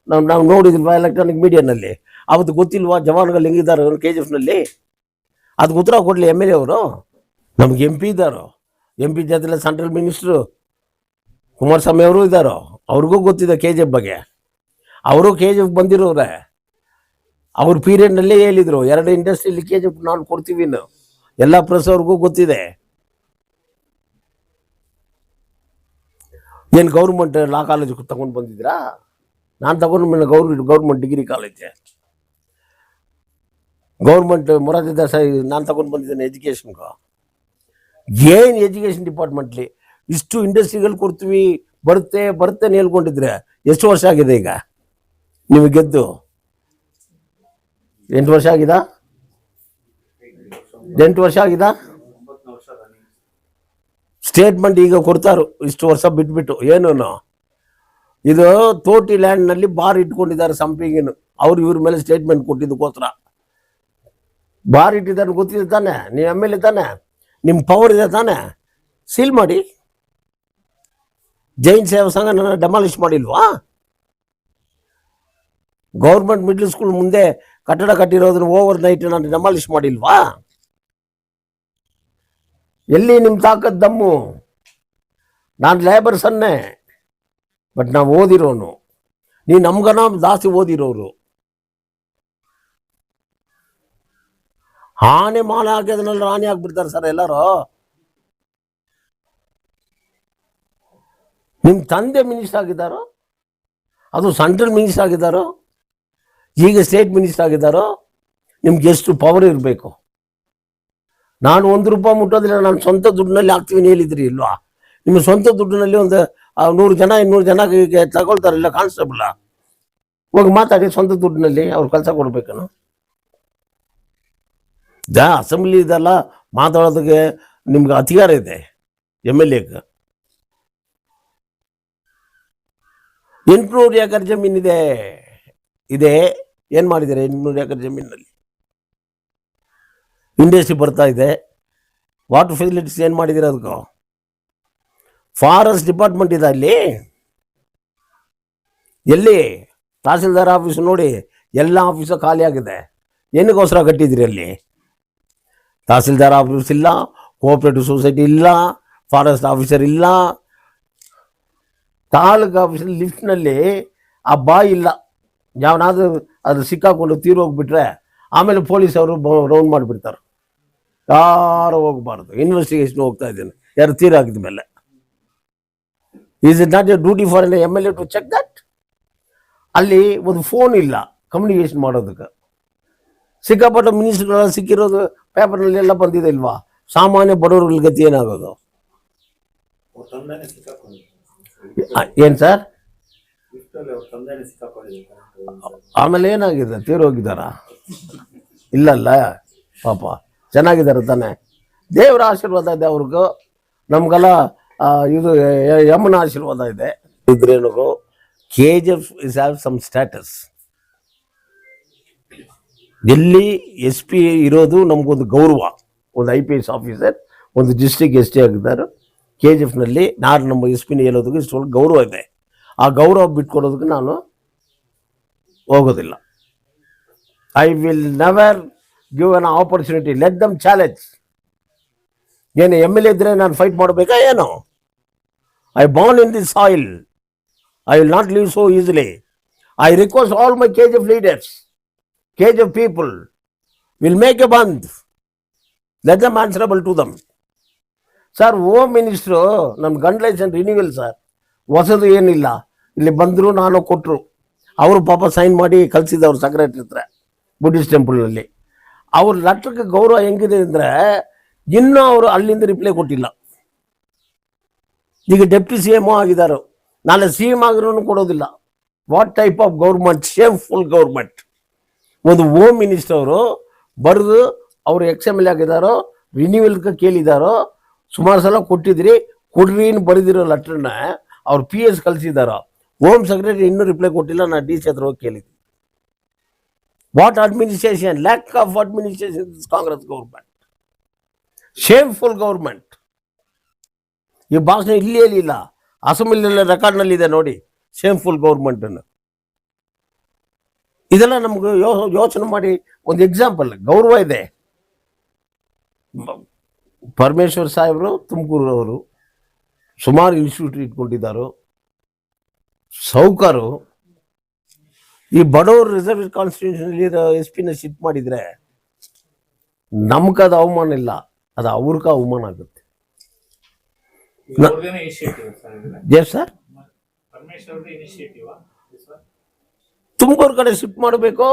ನಾವು ನೋಡಿದಿಲ್ವಾ ಎಲೆಕ್ಟ್ರಾನಿಕ್ ಮೀಡಿಯಾನಲ್ಲಿ? ಅವತ್ತು ಗೊತ್ತಿಲ್ವಾ ಜವಾನ್ಗಳು ಹೆಂಗಿದ್ದಾರೆ KGFನಲ್ಲಿ? ಅದಕ್ಕೆ ಉತ್ತರ ಕೊಡಲಿ MLA ಅವರು. ನಮ್ಗೆ MP ಇದ್ದಾರೋ, MP ಜೊತೆಲೆ ಸೆಂಟ್ರಲ್ ಮಿನಿಸ್ಟ್ರು ಕುಮಾರಸ್ವಾಮಿ ಅವರು ಇದ್ದಾರೋ, ಅವ್ರಿಗೂ ಗೊತ್ತಿದೆ KGF ಬಗ್ಗೆ. ಅವರು KGF ಬಂದಿರೋರೆ. ಅವ್ರ ಪೀರಿಯಡ್ನಲ್ಲೇ ಹೇಳಿದರು 2 ಇಂಡಸ್ಟ್ರಿಯಲ್ಲಿ KGF ನಾನು ಕೊಡ್ತೀವಿ. ಎಲ್ಲ ಪ್ರೆಸ್ ಅವ್ರಿಗೂ ಗೊತ್ತಿದೆ. ಏನು ಗೌರ್ಮೆಂಟ್ ಲಾ ಕಾಲೇಜ್ ತಗೊಂಡು ಬಂದಿದ್ದೀರಾ? ನಾನು ತಗೊಂಡು ಮೇಲೆ government degree college, government Morarji Desai ನಾನು ತಗೊಂಡು ಬಂದಿದ್ದೇನೆ ಎಜುಕೇಷನ್ಗೂ. ಏನು ಎಜುಕೇಷನ್ ಡಿಪಾರ್ಟ್ಮೆಂಟ್ಲಿ ಇಷ್ಟು ಇಂಡಸ್ಟ್ರಿಗಳು ಕೊಡ್ತೀವಿ, ಬರುತ್ತೆ ಬರುತ್ತೆ ಹೇಳ್ಕೊಂಡಿದ್ರೆ ಎಷ್ಟು ವರ್ಷ ಆಗಿದೆ ಈಗ ನಿಮಗೆ ಗೆದ್ದು? 8 ವರ್ಷ ಆಗಿದಾ? 8 ವರ್ಷ ಆಗಿದಾ? ಸ್ಟೇಟ್ಮೆಂಟ್ ಈಗ ಕೊಡ್ತಾರು ಇಷ್ಟು ವರ್ಷ ಬಿಟ್ಬಿಟ್ಟು. ಏನು ಇದು ತೋಟಿ ಲ್ಯಾಂಡ್ನಲ್ಲಿ ಬಾರ್ ಇಟ್ಕೊಂಡಿದ್ದಾರೆ ಸಂಪಿಂಗಿನ, ಅವ್ರು ಇವ್ರ ಮೇಲೆ ಸ್ಟೇಟ್ಮೆಂಟ್ ಕೊಟ್ಟಿದ್ದಕ್ಕೋಸ್ಕರ ಬಾರ್ ಇಟ್ಟಿದ್ದಾರೆ. ಗೊತ್ತಿದೆ ತಾನೆ, ನೀವು MLA ತಾನೆ, ನಿಮ್ಮ ಪವರ್ ಇದೆ ತಾನೆ, ಸೀಲ್ ಮಾಡಿ. ಜೈನ್ ಸೇವಾ ಸಂಘ ನನ್ನ ಡೆಮಾಲಿಷ್ ಮಾಡಿಲ್ವಾ? ಗೌರ್ಮೆಂಟ್ ಮಿಡ್ಲ್ ಸ್ಕೂಲ್ ಮುಂದೆ ಕಟ್ಟಡ ಕಟ್ಟಿರೋದನ್ನ ಓವರ್ ನೈಟ್ ನಾನು ಡೆಮಾಲಿಷ್ ಮಾಡಿಲ್ವಾ? ಎಲ್ಲಿ ನಿಮ್ಮ ತಾಕತ್ ದಮ್ಮು? ನಾನು ಲೇಬರ್ ಸನ್ನೆ, ಬಟ್ ನಾವು ಓದಿರೋನು, ನೀವು ನಮ್ಗನ ಜಾಸ್ತಿ ಓದಿರೋರು. ಆನೆ ಮಾಲೆ ಹಾಕಿದ್ರಲ್ಲಿ ರಾಣಿ ಆಗ್ಬಿಡ್ತಾರೆ ಸರ್ ಎಲ್ಲರೂ. ನಿಮ್ಮ ತಂದೆ ಮಿನಿಸ್ಟರ್ ಆಗಿದ್ದಾರೋ, ಅದು ಸೆಂಟ್ರಲ್ ಮಿನಿಸ್ಟರ್ ಆಗಿದ್ದಾರೋ, ಈಗ ಸ್ಟೇಟ್ ಮಿನಿಸ್ಟರ್ ಆಗಿದ್ದಾರೋ, ನಿಮ್ಗೆ ಎಷ್ಟು ಪವರ್ ಇರಬೇಕು? ನಾನು 1 ರೂಪಾಯಿ ಮುಟ್ಟೋದಿಲ್ಲ, ನಾನು ಸ್ವಂತ ದುಡ್ಡಿನಲ್ಲಿ ಹಾಕ್ತೀವಿ ಹೇಳಿದ್ರಿ ಇಲ್ವಾ? ನಿಮ್ಮ ಸ್ವಂತ ದುಡ್ಡಿನಲ್ಲಿ ಒಂದು 100 ಜನ 200 ಜನ ತಗೊಳ್ತಾರಿಲ್ಲ ಕಾನ್ಸ್ಟೇಬಲ್, ಹೋಗಿ ಮಾತಾಡಿ ಸ್ವಂತ ದುಡ್ಡಿನಲ್ಲಿ ಅವ್ರು ಕೆಲಸ ಕೊಡ್ಬೇಕನು? ಅಸೆಂಬ್ಲಿ ಇದೆಲ್ಲ ಮಾತಾಡೋದಕ್ಕೆ ನಿಮ್ಗೆ ಅಧಿಕಾರ ಇದೆ. MLAಗೆ 800 ಎಕರೆ ಜಮೀನು ಇದೆ. ಏನು ಮಾಡಿದ್ದಾರೆ 800 ಎಕರೆ ಜಮೀನಲ್ಲಿ? ಇಂಡಸ್ಟ್ರಿ ಬರ್ತಾ ಇದೆ, ವಾಟರ್ ಫೆಸಿಲಿಟೀಸ್ ಏನು ಮಾಡಿದ್ದೀರ? ಅದಕ್ಕೂ ಫಾರೆಸ್ಟ್ ಡಿಪಾರ್ಟ್ಮೆಂಟ್ ಇದೆ ಅಲ್ಲಿ. ಎಲ್ಲಿ ತಹಸೀಲ್ದಾರ್ ಆಫೀಸ್ ನೋಡಿ, ಎಲ್ಲ ಆಫೀಸು ಖಾಲಿ ಆಗಿದೆ. ಏನಕ್ಕೋಸ್ಕರ ಕಟ್ಟಿದ್ದೀರಿ ಅಲ್ಲಿ? ತಹಸೀಲ್ದಾರ್ ಆಫೀಸ್ ಇಲ್ಲ, ಕೋಆಪರೇಟಿವ್ ಸೊಸೈಟಿ ಇಲ್ಲ, ಫಾರೆಸ್ಟ್ ಆಫೀಸರ್ ಇಲ್ಲ, ತಾಲೂಕು ಆಫೀಸಲ್ಲಿ ಲಿಫ್ಟ್ನಲ್ಲಿ ಆ ಬಾಯಿ ಇಲ್ಲ. ಯಾವನಾದ್ರೂ ಅದು ಸಿಕ್ಕಾಕೊಂಡು ತೀರೋಗ್ಬಿಟ್ರೆ ಆಮೇಲೆ ಪೊಲೀಸ್ ಅವರು ರೌಂಡ್ ಮಾಡಿಬಿಡ್ತಾರೆ. ಯಾರು ಹೋಗಬಾರ್ದು, ಇನ್ವೆಸ್ಟಿಗೇಷನ್ ಹೋಗ್ತಾ ಇದ್ದೇನೆ ಯಾರು ತೀರಾಗಿದ ಮೇಲೆ. Is it not a duty for an MLA to check that? ಅಲ್ಲಿ ಒಂದು ಫೋನ್ ಇಲ್ಲ ಕಮ್ಯುನಿಕೇಷನ್ ಮಾಡೋದಕ್ಕೆ. ಸಿಕ್ಕಾಪಟ್ಟ ಮಿನಿಸ್ಟರ್ಗಳೆಲ್ಲ ಸಿಕ್ಕಿರೋದು ಪೇಪರ್ನಲ್ಲಿ ಎಲ್ಲ ಬಂದಿದೆ ಇಲ್ವಾ? ಸಾಮಾನ್ಯ ಬಡವರುಗಳ ಗತಿ ಏನಾಗೋದು? ಏನು ಸರ್? ಆಮೇಲೆ ಏನಾಗಿದೆ? ತೀರೋಗಿದ್ದಾರ? ಇಲ್ಲಲ್ಲ ಪಾಪ, ಚೆನ್ನಾಗಿದ್ದಾರೆ ತಾನೆ. ದೇವರ ಆಶೀರ್ವಾದ ಇದೆ ಅವ್ರಿಗೂ, ನಮ್ಗೆಲ್ಲ ಇದು ಯಮನ ಆಶೀರ್ವಾದ ಇದೆ. ಇದ್ರೇನು KGF is have some status. ಎಲ್ಲಿ SP ಇರೋದು ನಮಗೊಂದು ಗೌರವ. ಒಂದು IPS ಆಫೀಸರ್ ಒಂದು ಡಿಸ್ಟ್ರಿಕ್ಟ್ ST ಆಗಿದ್ದಾರೆ. KGFನಲ್ಲಿ ನಾನು ನಮ್ಮ SP ಹೇಳೋದಕ್ಕೆ ಇಷ್ಟು ಗೌರವ ಇದೆ. ಆ ಗೌರವ ಬಿಟ್ಕೊಡೋದಕ್ಕೆ ನಾನು ಹೋಗೋದಿಲ್ಲ. I will never give an opportunity, let them challenge. ಏನು MLA ಇದ್ರೆ ನಾನು ಫೈಟ್ ಮಾಡಬೇಕಾ ಏನು? I Born in this soil, I will not leave so easily. I request all my KGF leaders, KGF people, will make a band. Let them answerable to them. Sir, home minister ನಮ್ಮ gun licence renewal sir, ಹೊಸದು ಏನಿಲ್ಲ. ಇಲ್ಲಿ ಬಂದರು, ನಾನು ಕೊಟ್ಟರು, ಅವರು ಪಾಪ sign ಮಾಡಿ ಕಳಿಸಿದವ್ರು ಸೆಕ್ರೆಟರಿ ಹತ್ರ ಬುದ್ಧಿಸ್ಟ್ ಟೆಂಪಲ್ನಲ್ಲಿ. ಅವ್ರ ಲೆಟ್ರಿಗೆ ಗೌರವ ಹೆಂಗಿದೆ ಅಂದರೆ ಇನ್ನೂ ಅವರು ಅಲ್ಲಿಂದ ರಿಪ್ಲೈ ಕೊಟ್ಟಿಲ್ಲ. ಈಗ ಡೆಪ್ಟಿ CM ಆಗಿದ್ದಾರೆ, ನಾಳೆ CM ಆಗಿರೋನು ಕೊಡೋದಿಲ್ಲ. What type of government? Shameful government. ಒಂದು ಹೋಮ್ ಮಿನಿಸ್ಟರ್ ಅವರು ಬರೆದು ಅವರು XMLA ಆಗಿದ್ದಾರೋ, ರಿನ್ಯೂವಲ್ಗೆ ಕೇಳಿದಾರೋ, ಸುಮಾರು ಸಲ ಕೊಟ್ಟಿದ್ರಿ, ಕೊಡ್ರಿ ಬರೆದಿರೋ ಲೆಟ್ರನ್ನ ಅವ್ರು PS ಕಳಿಸಿದಾರೋ, ಹೋಮ್ ಸೆಕ್ರೆಟರಿ ಇನ್ನೂ ರಿಪ್ಲೈ ಕೊಟ್ಟಿಲ್ಲ. ನಾನು DC ಹತ್ರ ಹೋಗಿ ಕೇಳಿದ್ದೆ. What administration, lack of administration this Congress government, shameful government. ಈ ಭಾಷಣ ಇಲ್ಲಿ ಹೇಳಿಲ್ಲ, ಅಸೆಂಬ್ಲಿಯಲ್ಲಿ ರೆಕಾರ್ಡ್ನಲ್ಲಿ ಇದೆ ನೋಡಿ, ಶೇಮ್ಫುಲ್ ಗೌರ್ಮೆಂಟನ್ನು. ಇದೆಲ್ಲ ನಮ್ಗೆ ಯೋಚನೆ ಮಾಡಿ ಒಂದು ಎಕ್ಸಾಂಪಲ್ ಗೌರವ ಇದೆ. ಪರಮೇಶ್ವರ್ ಸಾಹೇಬರು ತುಮಕೂರವರು ಸುಮಾರು ಇನ್ಸ್ಟಿಟ್ಯೂಟ್ ಇಟ್ಕೊಂಡಿದ್ದಾರೆ, ಸೌಕರು. ಈ ಬಡವರು ರಿಸರ್ವ್ ಕಾನ್ಸ್ಟಿಟ್ಯೂಷನಲ್ಲಿ SP ಶಿಫ್ಟ್ ಮಾಡಿದರೆ ನಮ್ಗದು ಅವಮಾನ ಇಲ್ಲ, ಅದು ಅವ್ರಿಗೆ ಅವಮಾನ ಆಗುತ್ತೆ. ಸರ್, ತುಮಕೂರು ಕಡೆ ಶಿಫ್ಟ್ ಮಾಡಬೇಕು,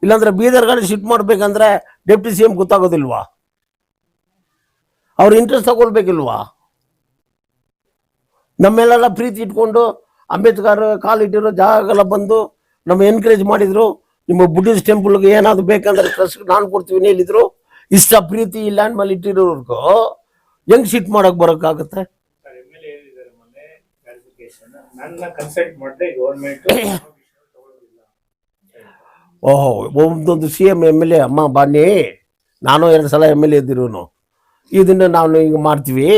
ಇಲ್ಲಾಂದ್ರೆ ಬೀದರ್ ಕಡೆ ಶಿಫ್ಟ್ ಮಾಡ್ಬೇಕಂದ್ರೆ ಡೆಪ್ಟಿ CM ಗೊತ್ತಾಗೋದಿಲ್ವಾ? ಅವ್ರ ಇಂಟ್ರೆಸ್ಟ್ ತಗೊಳ್ಬೇಕಿಲ್ವಾ? ನಮ್ಮೆಲ್ಲ ಪ್ರೀತಿ ಇಟ್ಕೊಂಡು ಅಂಬೇಡ್ಕರ್ ಕಾಲಿಟ್ಟಿರೋ ಜಾಗಗಳ ಬಂದು ನಮ್ಮ ಎನ್ಕರೇಜ್ ಮಾಡಿದ್ರು. ನಿಮ್ಮ ಬುದ್ಧಿಸ್ಟ್ ಟೆಂಪಲ್ಗೆ ಏನಾದ್ರು ಬೇಕಂದ್ರೆ ಟ್ರಸ್ಟ್ ನಾನು ಕೊಡ್ತೀವಿ ಹೇಳಿದ್ರು. ಇಷ್ಟ ಪ್ರೀತಿ ಈ ಲ್ಯಾಂಡ್ ಮೇಲೆ ಇಟ್ಟಿರೋರ್ಗೂ ಹೆಂಗ್ ಶಿಟ್ ಮಾಡಕ್ ಬರೋಕ್ಕಾಗತ್ತೆ? ಓಹೋ, ಒಂದೊಂದು CM MLA ಅಮ್ಮ ಬನ್ನಿ, ನಾನು 2 ಸಲ MLA ಇದ್ದಿರೋನು, ಇದನ್ನ ನಾವು ಹಿಂಗೆ ಮಾಡ್ತೀವಿ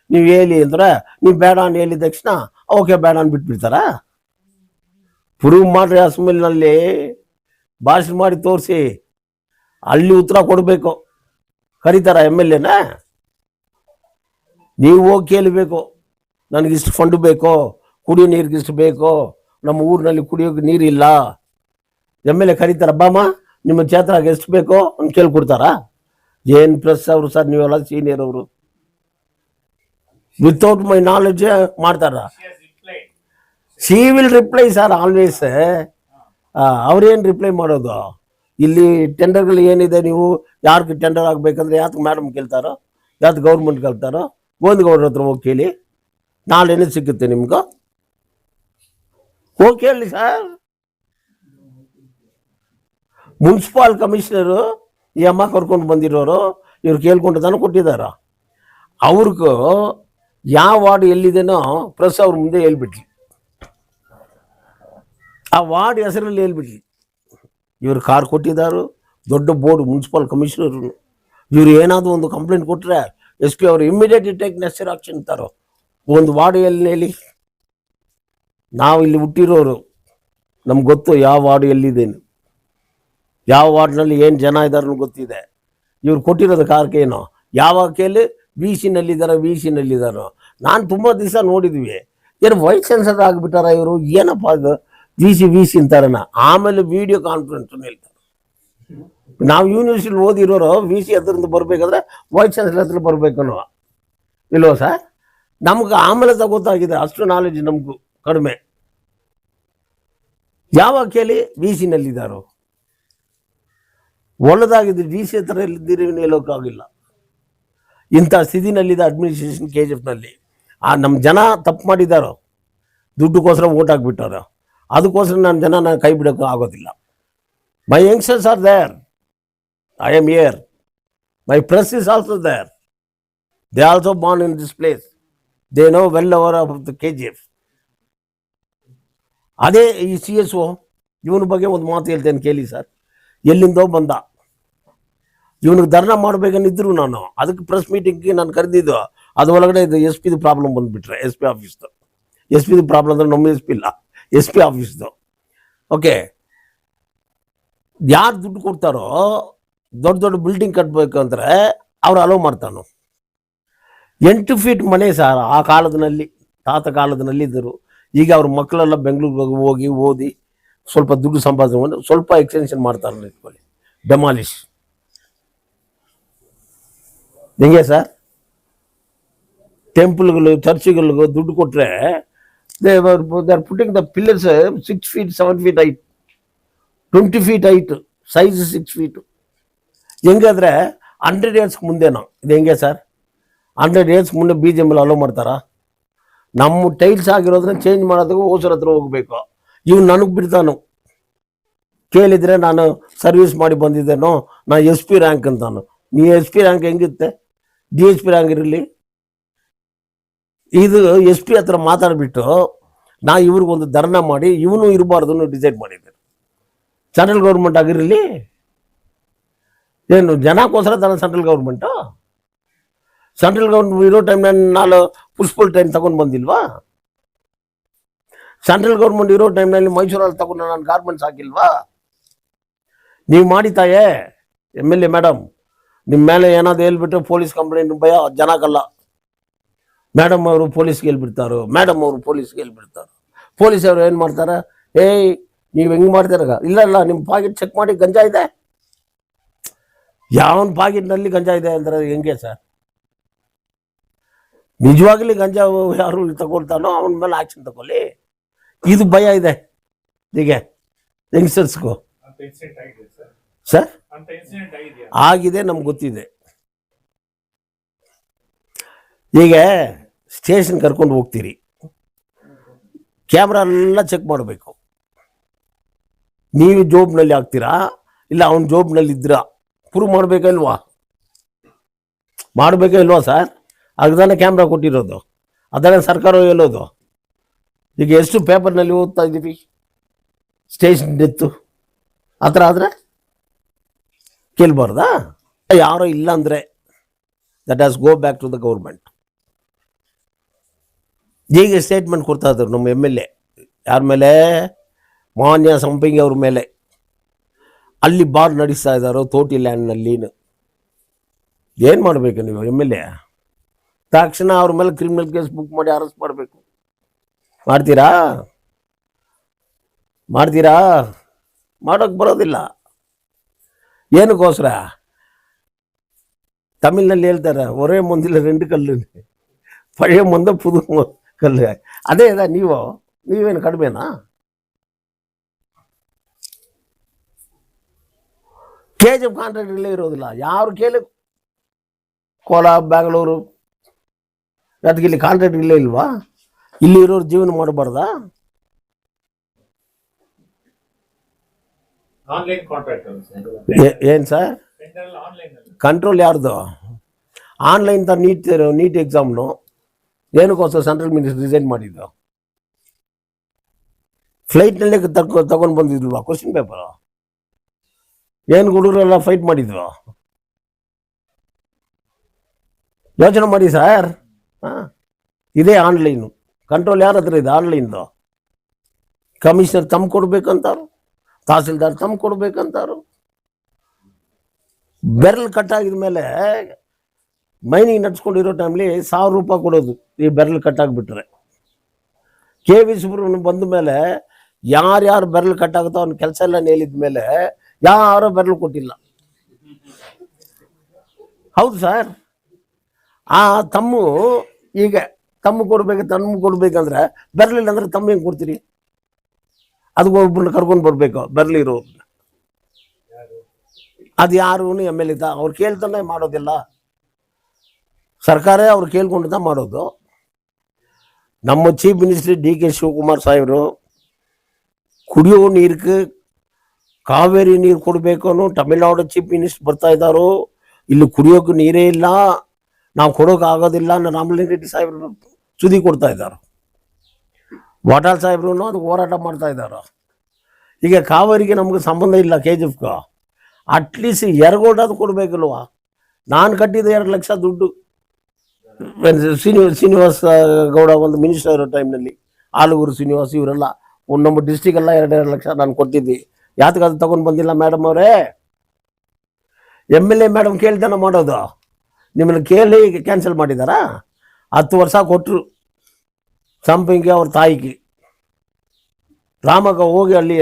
ನೀವು ಹೇಳಿ ಅಂದ್ರೆ ನೀವು ಬೇಡ ಅಂತ ಹೇಳಿದ ತಕ್ಷಣ ಓಕೆ ಬೇಡ ಅಂತ ಬಿಟ್ಬಿಡ್ತಾರ? ಪ್ರೂವ್ ಮಾಡ್ರಿ, ಅಸೆಂಬ್ಲಿನಲ್ಲಿ ಭಾಷಣ ಮಾಡಿ ತೋರಿಸಿ, ಅಲ್ಲಿ ಉತ್ತರ ಕೊಡಬೇಕು. ಕರೀತಾರ MLAನ? ನೀವು ಹೋಗಿ ಕೇಳಬೇಕು, ನನಗಿಷ್ಟು ಫಂಡ್ ಬೇಕು, ಕುಡಿಯೋ ನೀರಿಗಿಷ್ಟು ಬೇಕು, ನಮ್ಮ ಊರಿನಲ್ಲಿ ಕುಡಿಯೋಕೆ ನೀರಿಲ್ಲ. MLA ಕರೀತಾರ, ಬಾಮ ನಿಮ್ಮ ಕ್ಷೇತ್ರಕ್ಕೆ ಎಷ್ಟು ಬೇಕೋ ಅಂತ ಕೇಳ್ಕೊಡ್ತಾರ? ಏನು ಪ್ರೆಸ್ ಅವರು ಸರ್, ನೀವೆಲ್ಲ ಸೀನಿಯರ್ ಅವರು, ವಿತೌಟ್ ಮೈ ನಾಲೆಡ್ಜ್ ಮಾಡ್ತಾರ. She will reply sir always. ಅವ್ರೇನು ರಿಪ್ಲೈ ಮಾಡೋದು? ಇಲ್ಲಿ ಟೆಂಡರ್ಗಳು ಏನಿದೆ, ನೀವು ಯಾರಿಗೆ ಟೆಂಡರ್ ಆಗಬೇಕಂದ್ರೆ ಯಾಕೆ ಮೇಡಮ್ ಕೇಳ್ತಾರೋ, ಯಾಕೆ ಗೌರ್ಮೆಂಟ್ ಕೇಳ್ತಾರೋ, ಗೋವಿಂದಗೌಡ್ರ ಹತ್ರ ಹೋಗಿ ಕೇಳಿ, ನಾಳೆನೇ ಸಿಗುತ್ತೆ ನಿಮ್ಗೆ. ಹೋಗಿ ಕೇಳಿ ಸರ್. ಮುನ್ಸಿಪಾಲ್ ಕಮಿಷನರು ಈ ಅಮ್ಮ ಕರ್ಕೊಂಡು ಬಂದಿರೋರು, ಇವ್ರು ಕೇಳ್ಕೊಂಡು ತಾನು ಕೊಟ್ಟಿದ್ದಾರ. ಅವ್ರಿಗೂ ಯಾವ ವಾರ್ಡ್ ಎಲ್ಲಿದೆನೋ ಪ್ರೆಸ್ ಅವ್ರ ಮುಂದೆ ಹೇಳ್ಬಿಟ್ಲಿ, ಆ ವಾರ್ಡ್ ಹೆಸರಲ್ಲಿ ಹೇಳ್ಬಿಟ್ಲಿ. ಇವ್ರು ಕಾರ್ ಕೊಟ್ಟಿದ್ದಾರು, ದೊಡ್ಡ ಬೋರ್ಡ್ ಮುನ್ಸಿಪಲ್ ಕಮಿಷನರು. ಇವ್ರು ಏನಾದರೂ ಒಂದು ಕಂಪ್ಲೇಂಟ್ ಕೊಟ್ಟರೆ SP ಅವರು ಇಮ್ಮಿಡಿಯೇಟ್ಲಿ ಟೇಕ್ ನೆಸೆಸರಿ ಆಕ್ಷನ್ ಅಂತಾರೋ. ಒಂದು ವಾರ್ಡ್ ಎಲ್ಲಿ ಹೇಳಿ? ನಾವು ಇಲ್ಲಿ ಹುಟ್ಟಿರೋರು, ನಮ್ಗೆ ಗೊತ್ತು ಯಾವ ವಾರ್ಡ್ ಎಲ್ಲಿದ್ದೇನು, ಯಾವ ವಾರ್ಡ್ನಲ್ಲಿ ಏನು ಜನ ಇದ್ದಾರೋ ಗೊತ್ತಿದೆ. ಇವ್ರು ಕೊಟ್ಟಿರೋದು ಕಾರ್ಕೇನೋ ಯಾವಾಗ ಕೇಳಿ VC ನಲ್ಲಿದ್ದಾರೋ. ನಾನು ತುಂಬ ದಿವಸ ನೋಡಿದ್ವಿ, ಏನು ವೈಸ್ ಚಾನ್ಸಲರ್ ಆಗಿಬಿಟ್ಟಾರ ಇವರು, ಏನಪ್ಪ ಅದು VC ಅಂತಾರನ. ಆಮೇಲೆ ವಿಡಿಯೋ ಕಾನ್ಫರೆನ್ಸ್ ಹೇಳ್ತಾರೆ. ನಾವು ಯೂನಿವರ್ಸಿಟಿ ಓದಿರೋರು VC ಹತ್ರದಿಂದ ಬರಬೇಕಾದ್ರೆ ವೈಸ್ ಚಾನ್ಸಲರ್ ಹತ್ರ ಬರಬೇಕನ್ನೋ ಇಲ್ವೋ ಸರ್? ನಮ್ಗೆ ಆಮೇಲೆ ಗೊತ್ತಾಗಿದೆ, ಅಷ್ಟು ನಾಲೆಜ್ ನಮಗೂ ಕಡಿಮೆ. ಯಾವಾಗ ಕೇಳಿ VC ನಲ್ಲಿದ್ದಾರೋ? ಒಳ್ಳೆದಾಗಿದೆ, DC ಹತ್ರ ಎಲ್ಲಿದ್ದೀರಿ ಹೇಳೋಕ್ಕಾಗಿಲ್ಲ. ಇಂಥ ಸ್ಥಿತಿನಲ್ಲಿದೆ ಅಡ್ಮಿನಿಸ್ಟ್ರೇಷನ್ KGFನಲ್ಲಿ. ನಮ್ಮ ಜನ ತಪ್ಪು ಮಾಡಿದ್ದಾರೋ, ದುಡ್ಡುಗೋಸ್ಕರ ಓಟ್ ಹಾಕ್ಬಿಟ್ಟಾರೋ, ಅದಕ್ಕೋಸ್ಕರ ನಾನು ಕೈ ಬಿಡೋಕ್ಕೂ ಆಗೋದಿಲ್ಲ. My youngsters are there, I am here, my press is also there, they also born in this place, they know well over of the KGF. ಅದೇ ಈ CSO ಇವನ ಬಗ್ಗೆ ಒಂದು ಮಾತು ಹೇಳ್ತೇನೆ ಕೇಳಿ ಸರ್. ಎಲ್ಲಿಂದೋ ಬಂದ, ಇವನಿಗೆ ಧರ್ನಾ ಮಾಡಬೇಕನ್ನಿದ್ರು ನಾನು ಅದಕ್ಕೆ ಪ್ರೆಸ್ ಮೀಟಿಂಗ್ಗೆ ನಾನು ಕರೆದಿದ್ದು. ಅದು ಒಳಗಡೆ ಇದು SP ಪ್ರಾಬ್ಲಮ್ ಬಂದುಬಿಟ್ರೆ, SP ಆಫೀಸ್ದು. SP ಪ್ರಾಬ್ಲಮ್ ಅಂದರೆ ನಮ್ಮ SP ಇಲ್ಲ, SP ಆಫೀಸ್ದು. ಓಕೆ, ಯಾರು ದುಡ್ಡು ಕೊಡ್ತಾರೋ ದೊಡ್ಡ ದೊಡ್ಡ ಬಿಲ್ಡಿಂಗ್ ಕಟ್ಟಬೇಕು ಅಂದರೆ ಅವ್ರು ಅಲೋ ಮಾಡ್ತಾನೋ. 8 ಫೀಟ್ ಮನೆ ಸರ್, ಆ ಕಾಲದಲ್ಲಿ ತಾತ ಕಾಲದಲ್ಲಿ ಇದ್ದರು. ಈಗ ಅವ್ರ ಮಕ್ಕಳೆಲ್ಲ ಬೆಂಗಳೂರಿಗೆ ಹೋಗಿ ಓದಿ ಸ್ವಲ್ಪ ದುಡ್ಡು ಸಂಪಾದನೆ ಮಾಡಿ ಸ್ವಲ್ಪ ಎಕ್ಸ್ಟೆನ್ಷನ್ ಮಾಡ್ತಾರೆ ಇಟ್ಕೊಳ್ಳಿ, ಡೆಮಾಲಿಷ್. ಹೆಂಗೆ ಸರ್? ಟೆಂಪಲ್ಗಳು ಚರ್ಚ್ಗಳಿಗೂ ದುಡ್ಡು ಕೊಟ್ಟರೆ they are putting the pillars 6 feet 7 feet height, 20 feet height, size 6 feet. ಹೆಂಗಾದ್ರೆ 100 years ಮುಂದೆನೋ ಇದು. ಹೆಂಗೆ ಸರ್? 100 years ಮುಂದೆ BGML ಅಲೋ ಮಾಡ್ತಾರಾ? ನಮ್ಮ ಟೈಲ್ಸ್ ಆಗಿರೋದನ್ನ ಚೇಂಜ್ ಮಾಡೋದಕ್ಕೂ ಓಸರ ಹತ್ರ ಹೋಗ್ಬೇಕು. ಇವ್ನು ನನಗೆ ಬಿಡ್ತಾನು, ಕೇಳಿದರೆ ನಾನು ಸರ್ವಿಸ್ ಮಾಡಿ ಬಂದಿದ್ದೇನೋ, ನಾ SP ರ್ಯಾಂಕ್ ಅಂತಾನು. ನೀ SP ರ್ಯಾಂಕ್ ಹೆಂಗಿತ್ತೆ? DSP ರ್ಯಾಂಕ್ ಇರಲಿ. ಇದು SP ಹತ್ರ ಮಾತಾಡಿಬಿಟ್ಟು ನಾ ಇವ್ರಿಗೊಂದು ಧರ್ನಾ ಮಾಡಿ ಇವನು ಇರಬಾರ್ದು ಡಿಸೈಡ್ ಮಾಡಿದ್ದೇನೆ. ಸೆಂಟ್ರಲ್ ಗೌರ್ಮೆಂಟ್ ಆಗಿರಲಿ, ಏನು ಜನಕ್ಕೋಸ್ಕರ ತಾನೆ ಸೆಂಟ್ರಲ್ ಗೌರ್ಮೆಂಟು? ಸೆಂಟ್ರಲ್ ಗೌರ್ಮೆಂಟ್ ಇರೋ ಟೈಮ್ನಲ್ಲಿ ನಾನು ಪುಷ್ಪಲ್ ಟ್ರೈನ್ ತಗೊಂಡು ಬಂದಿಲ್ವಾ? ಸೆಂಟ್ರಲ್ ಗೌರ್ಮೆಂಟ್ ಇರೋ ಟೈಮ್ನಲ್ಲಿ ಮೈಸೂರಲ್ಲಿ ತಗೊಂಡು ನಾನು ಗಾರ್ಮೆಂಟ್ಸ್ ಹಾಕಿಲ್ವಾ? ನೀವು ಮಾಡಿ ತಾಯೇ MLA ಮೇಡಮ್, ನಿಮ್ಮ ಮೇಲೆ ಏನಾದ್ರು ಹೇಳ್ಬಿಟ್ಟು ಪೊಲೀಸ್ ಕಂಪ್ಲೇಂಟ್ ಭಯ ಜನಕ್ಕಲ್ಲ. ಮೇಡಮ್ ಅವರು ಪೊಲೀಸ್ಗೆ ಹೇಳ್ಬಿಡ್ತಾರೋ, ಮೇಡಮ್ ಅವರು ಪೊಲೀಸ್ಗೆ ಹೇಳ್ಬಿಡ್ತಾರೋ. ಪೊಲೀಸ್ ಅವರು ಏನು ಮಾಡ್ತಾರೆ, ಏಯ್ ನೀವು ಹೆಂಗೆ ಮಾಡ್ತೀರಾಗ? ಇಲ್ಲ ನಿಮ್ಮ ಪಾಕೆಟ್ ಚೆಕ್ ಮಾಡಿ ಗಂಜಾ ಇದೆ. ಯಾವನ ಪಾಕೆಟ್ನಲ್ಲಿ ಗಂಜಾ ಇದೆ ಅಂದರೆ ಹೆಂಗೆ ಸರ್? ನಿಜವಾಗ್ಲಿ ಗಂಜಾ ಯಾರು ತಗೊಳ್ತಾನೋ ಅವನ ಮೇಲೆ ಆಕ್ಷನ್ ತಗೊಳ್ಳಿ. ಇದು ಭಯ ಇದೆ ಈಗ ಯಂಗ್ಸ್ಟರ್ಸ್ಗೂ ಸರ್. ಆಗಿದೆ, ನಮ್ಗೆ ಗೊತ್ತಿದೆ. ಈಗ ಸ್ಟೇಷನ್ ಕರ್ಕೊಂಡು ಹೋಗ್ತೀರಿ, ಕ್ಯಾಮ್ರಾ ಎಲ್ಲ ಚೆಕ್ ಮಾಡಬೇಕು. ನೀವು ಜೋಬ್ನಲ್ಲಿ ಹಾಕ್ತೀರಾ ಇಲ್ಲ ಅವನ ಜೋಬ್ನಲ್ಲಿ ಇದ್ದೀರಾ ಪ್ರೂವ್ ಮಾಡಬೇಕಲ್ವಾ? ಮಾಡಬೇಕಲ್ವಾ ಸರ್? ಅದನ್ನೇ ಕ್ಯಾಮ್ರಾ ಕೊಟ್ಟಿರೋದು, ಅದನ್ನೇ ಸರ್ಕಾರ ಹೇಳೋದು. ಈಗ ಎಷ್ಟು ಪೇಪರ್ನಲ್ಲಿ ಓದ್ತಾ ಇದ್ದೀವಿ ಸ್ಟೇಷನ್ ಡೆತ್ತು ಆ ಥರ ಆದರೆ ಕೇಳಬಾರ್ದಾ? ಯಾರೋ ಇಲ್ಲ ಅಂದರೆ that has go back to the government. ಹೀಗೆ ಸ್ಟೇಟ್ಮೆಂಟ್ ಕೊಡ್ತಾ ಇದ್ರು ನಮ್ಮ MLA. ಯಾರ ಮೇಲೆ? ಮಾನ್ಯ ಸಂಪಿಂಗಿ ಅವ್ರ ಮೇಲೆ. ಅಲ್ಲಿ ಬಾರ್ ನಡೆಸ್ತಾ ಇದ್ದಾರೋ ತೋಟಿ ಲ್ಯಾಂಡ್ನಲ್ಲಿ. ಏನು ಮಾಡಬೇಕು ನೀವು MLA? ತಕ್ಷಣ ಅವ್ರ ಮೇಲೆ ಕ್ರಿಮಿನಲ್ ಕೇಸ್ ಬುಕ್ ಮಾಡಿ ಅರೆಸ್ಟ್ ಮಾಡಬೇಕು. ಮಾಡ್ತೀರಾ? ಮಾಡೋಕ್ಕೆ ಬರೋದಿಲ್ಲ. ಏನಕ್ಕೋಸ್ಕರ? ತಮಿಳ್ನಲ್ಲಿ ಹೇಳ್ತಾರೆ, ಒರೇ ಮುಂದಿಲ್ಲ 2 ಕಲ್ಲು, ಪழைಯ ಮುಂದೆ ಪುದು ಕಲ್ಲು. ಅದೇ ನೀವೇನು ಕಡಿಮೆನಾ? KGF ಕಾಂಟ್ರಾಕ್ಟ್ಗಳೇ ಇರೋದಿಲ್ಲ. ಯಾರು ಕೇಳಿ ಕೋಲಾರ, ಬ್ಯಾಂಗ್ಳೂರು, ಅದಕ್ಕೆ ಇಲ್ಲಿ ಕಾಂಟ್ರಾಕ್ಟ್ಗಳೇ ಇಲ್ವಾ? ಇಲ್ಲಿ ಇರೋರು ಜೀವನ ಮಾಡಬಾರ್ದಾ? ಏನು ಸರ್ ಕಂಟ್ರೋಲ್ ಯಾರ್ದು? ಆನ್ಲೈನ್ ತ ನೀಟ್ ಎಕ್ಸಾಮ್ನು ಏನಕ್ಕೋಸ್ಕರ ಸೆಂಟ್ರಲ್ ಮಿನಿಸ್ಟರ್ ರಿಸೈನ್ ಮಾಡಿದ್ದು? ಫ್ಲೈಟ್ನಲ್ಲೇ ತಗೊಂಡು ಬಂದಿದ್ಲ್ವಾ ಕ್ವಶನ್ ಪೇಪರು? ಏನು ಹುಡುಗರೆಲ್ಲ ಫೈಟ್ ಮಾಡಿದ್ವು? ಯೋಚನೆ ಮಾಡಿ ಸರ್. ಇದೇ ಆನ್ಲೈನು ಕಂಟ್ರೋಲ್ ಯಾರ ಹತ್ರ ಇದೆ? ಆನ್ಲೈನ್ದು. ಕಮಿಷನರ್ ತಮ್ಮ ಕೊಡ್ಬೇಕಂತಾರು, ತಹಸೀಲ್ದಾರ್ ತಮ್ಮ ಕೊಡ್ಬೇಕಂತಾರು. ಬೆರಳು ಕಟ್ಟಾಗಿದ ಮೇಲೆ ಮೈನಿಂಗ್ ನಡ್ಸ್ಕೊಂಡಿರೋ ಟೈಮ್ಲಿ 1000 ರೂಪಾಯಿ ಕೊಡೋದು ಈ ಬೆರಳು ಕಟ್ಟಾಗ್ಬಿಟ್ರೆ. KV ಸುಬ್ರಹ್ಮಣ್ಯ ಬಂದ ಮೇಲೆ ಯಾರ್ಯಾರು ಬೆರಳು ಕಟ್ಟಾಗುತ್ತೋ ಅವ್ನ ಕೆಲಸ ಎಲ್ಲ ನೇಲಿದ ಮೇಲೆ ಯಾರೋ ಬೆರಳು ಕೊಟ್ಟಿಲ್ಲ. ಹೌದು ಸರ್. ಆ ಈಗ ತಮ್ಮ ಕೊಡ್ಬೇಕಂದ್ರೆ ಬೆರಳಿಲ್ಲ ಅಂದ್ರೆ ತಮ್ಮ ಹೆಂಗೆ ಕೊಡ್ತೀರಿ? ಅದಕ್ಕೆ ಒಬ್ಬರನ್ನ ಕರ್ಕೊಂಡು ಬರ್ಬೇಕು ಬೆರಳಿರೋ. ಅದು ಯಾರು MLA ಅವ್ರು ಕೇಳ್ತಾನೆ ಮಾಡೋದಿಲ್ಲ. ಸರ್ಕಾರ ಅವ್ರು ಕೇಳ್ಕೊಂಡ ಮಾಡೋದು. ನಮ್ಮ ಚೀಫ್ ಮಿನಿಸ್ಟರ್ DK ಶಿವಕುಮಾರ್ ಸಾಹೇಬರು ಕುಡಿಯೋ ನೀರಿಗೆ ಕಾವೇರಿ ನೀರು ಕೊಡಬೇಕು ಅನ್ನೋ ತಮಿಳ್ನಾಡು ಚೀಫ್ ಮಿನಿಸ್ಟರ್ ಬರ್ತಾ ಇದ್ದಾರೋ. ಇಲ್ಲಿ ಕುಡಿಯೋಕೆ ನೀರೇ ಇಲ್ಲ, ನಾವು ಕೊಡೋಕೆ ಆಗೋದಿಲ್ಲ ಅನ್ನೋ ರಾಮಲಿಂಗ ರೆಡ್ಡಿ ಸಾಹೇಬರು ಸುದ್ದಿ ಕೊಡ್ತಾ ಇದ್ದಾರೆ. ವಾಟಾಳ್ ಸಾಹೇಬ್ರು ಅದಕ್ಕೆ ಹೋರಾಟ ಮಾಡ್ತಾ ಇದ್ದಾರೆ. ಈಗ ಕಾವೇರಿಗೆ ನಮ್ಗೆ ಸಂಬಂಧ ಇಲ್ಲ KGFಗೆ. ಅಟ್ಲೀಸ್ಟ್ ಎರಗೋಲ್ಡಾದ್ರು ಕೊಡಬೇಕಲ್ವಾ? ನಾನು ಕಟ್ಟಿದ್ದು 2 ಲಕ್ಷ ದುಡ್ಡು ಶ್ರೀನಿವಾಸ ಗೌಡ ಒಂದು ಮಿನಿಸ್ಟರ್ ಇರೋ ಟೈಮ್ನಲ್ಲಿ, ಆಲೂರು ಶ್ರೀನಿವಾಸ್ ಇವರೆಲ್ಲ ನಮ್ಮ ಡಿಸ್ಟಿಕ್ ಎಲ್ಲ 2 ಲಕ್ಷ ನಾನು ಕೊಟ್ಟಿದ್ದೆ. ಯಾತಕ್ಕೆ ಅದು ತಗೊಂಡು ಬಂದಿಲ್ಲ ಮೇಡಮ್ ಅವರೇ? MLA ಮೇಡಮ್ ಕೇಳ್ತಾನೆ ಮಾಡೋದು. ನಿಮ್ಮನ್ನು ಕೇಳಿ ಕ್ಯಾನ್ಸಲ್ ಮಾಡಿದಾರಾ? 10 ವರ್ಷ ಕೊಟ್ಟರು ಸಂಪಿಂಗಿ ಅವ್ರ ತಾಯಿಗೆ. ರಾಮಗ ಹೋಗಿ ಅಲ್ಲಿ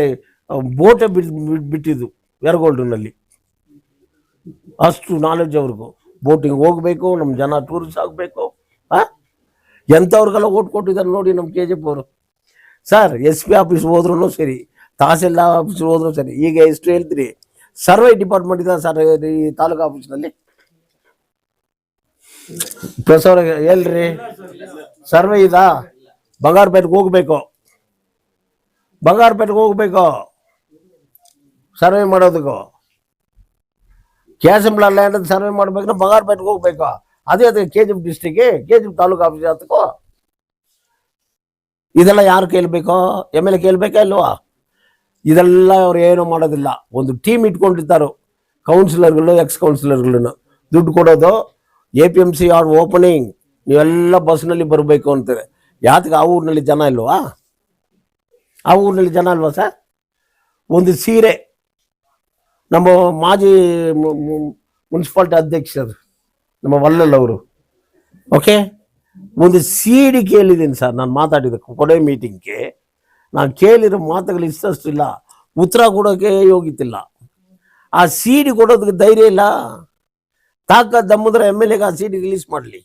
ಬೋಟೆ ಬಿಟ್ಟಿದ್ದು ಎರಗೋಲ್ಡ್ನಲ್ಲಿ. ಅಷ್ಟು ನಾಲೆಡ್ಜ್ ಅವ್ರಿಗೂ. ಬೋಟಿಂಗ್ ಹೋಗಬೇಕು, ನಮ್ಮ ಜನ ಟೂರಿಸ್ಟ್ ಆಗಬೇಕು. ಎಂಥವ್ರಿಗೆಲ್ಲ ಓಟ್ ಕೊಟ್ಟಿದ್ದಾರೆ ನೋಡಿ ನಮ್ಮ KGF ಅವರು. ಸರ್ SP ಆಫೀಸ್ ಹೋದ್ರೂ ಸರಿ, ತಹಸೀಲ್ದಾರ್ ಆಫೀಸ್ ಹೋದ್ರೂ ಸರಿ. ಈಗ ಎಷ್ಟು ಹೇಳ್ತೀರಿ? ಸರ್ವೆ ಡಿಪಾರ್ಟ್ಮೆಂಟ್ ಇದೆ ಸರ್ ಈ ತಾಲೂಕು ಆಫೀಸ್ನಲ್ಲಿ. ಪ್ರೊಫೆಸರ್ ಹೇಳ್ರಿ, ಸರ್ವೆ ಇದಾ? ಬಂಗಾರಪೇಟೆಗೆ ಹೋಗ್ಬೇಕು ಸರ್ವೆ ಮಾಡೋದಕ್ಕೂ. ಕ್ಯಾಸಂಬ್ಲಾ ಲ್ಯಾಂಡ್ ಸರ್ವೆ ಮಾಡ್ಬೇಕಂದ್ರೆ ಬಂಗಾರಪೇಟೆಗೆ ಹೋಗ್ಬೇಕು. ಅದೇ KGF ಡಿಸ್ಟಿಕ್ಗೆ KGF ತಾಲೂಕು ಆಫೀಸ್ ಹತ್ತಕ್ಕೋ. ಇದೆಲ್ಲ ಯಾರು ಕೇಳಬೇಕು? MLA ಕೇಳಬೇಕಾ ಇಲ್ವಾ? ಇದೆಲ್ಲ ಅವ್ರು ಏನೂ ಮಾಡೋದಿಲ್ಲ. ಒಂದು ಟೀಮ್ ಇಟ್ಕೊಂಡಿರ್ತಾರೋ ಕೌನ್ಸಿಲರ್ಗಳು, ಎಕ್ಸ್ ಕೌನ್ಸಿಲರ್ಗಳನ್ನು ದುಡ್ಡು ಕೊಡೋದು. APMC ಆರ್ ಓಪನಿಂಗ್, ನೀವೆಲ್ಲ ಬಸ್ನಲ್ಲಿ ಬರಬೇಕು ಅಂತಾರೆ. ಯಾತಕ್ಕೆ? ಆ ಊರಿನಲ್ಲಿ ಜನ ಇಲ್ವಾ? ಸರ್? ಒಂದು ಸೀರೆ ನಮ್ಮ ಮಾಜಿ ಮುನ್ಸಿಪಾಲ್ಟಿ ಅಧ್ಯಕ್ಷರು ನಮ್ಮ ವಲ್ಲಲ್ ಅವರು, ಓಕೆ, ಒಂದು CD ಕೇಳಿದ್ದೀನಿ ಸರ್. ನಾನು ಮಾತಾಡಿದ ಕೊಡೆ ಮೀಟಿಂಗ್ಗೆ ನಾನು ಕೇಳಿರೋ ಮಾತುಗಳು ಇಷ್ಟಷ್ಟಿಲ್ಲ, ಉತ್ತರ ಕೊಡೋಕ್ಕೆ ಯೋಗ್ಯತಿಲ್ಲ. ಆ CD ಕೊಡೋದಕ್ಕೆ ಧೈರ್ಯ ಇಲ್ಲ. ತಾಕತ್ ದಮ್ಮದ್ರೆ MLAಗೆ ಆ CD ರಿಲೀಸ್ ಮಾಡಲಿ.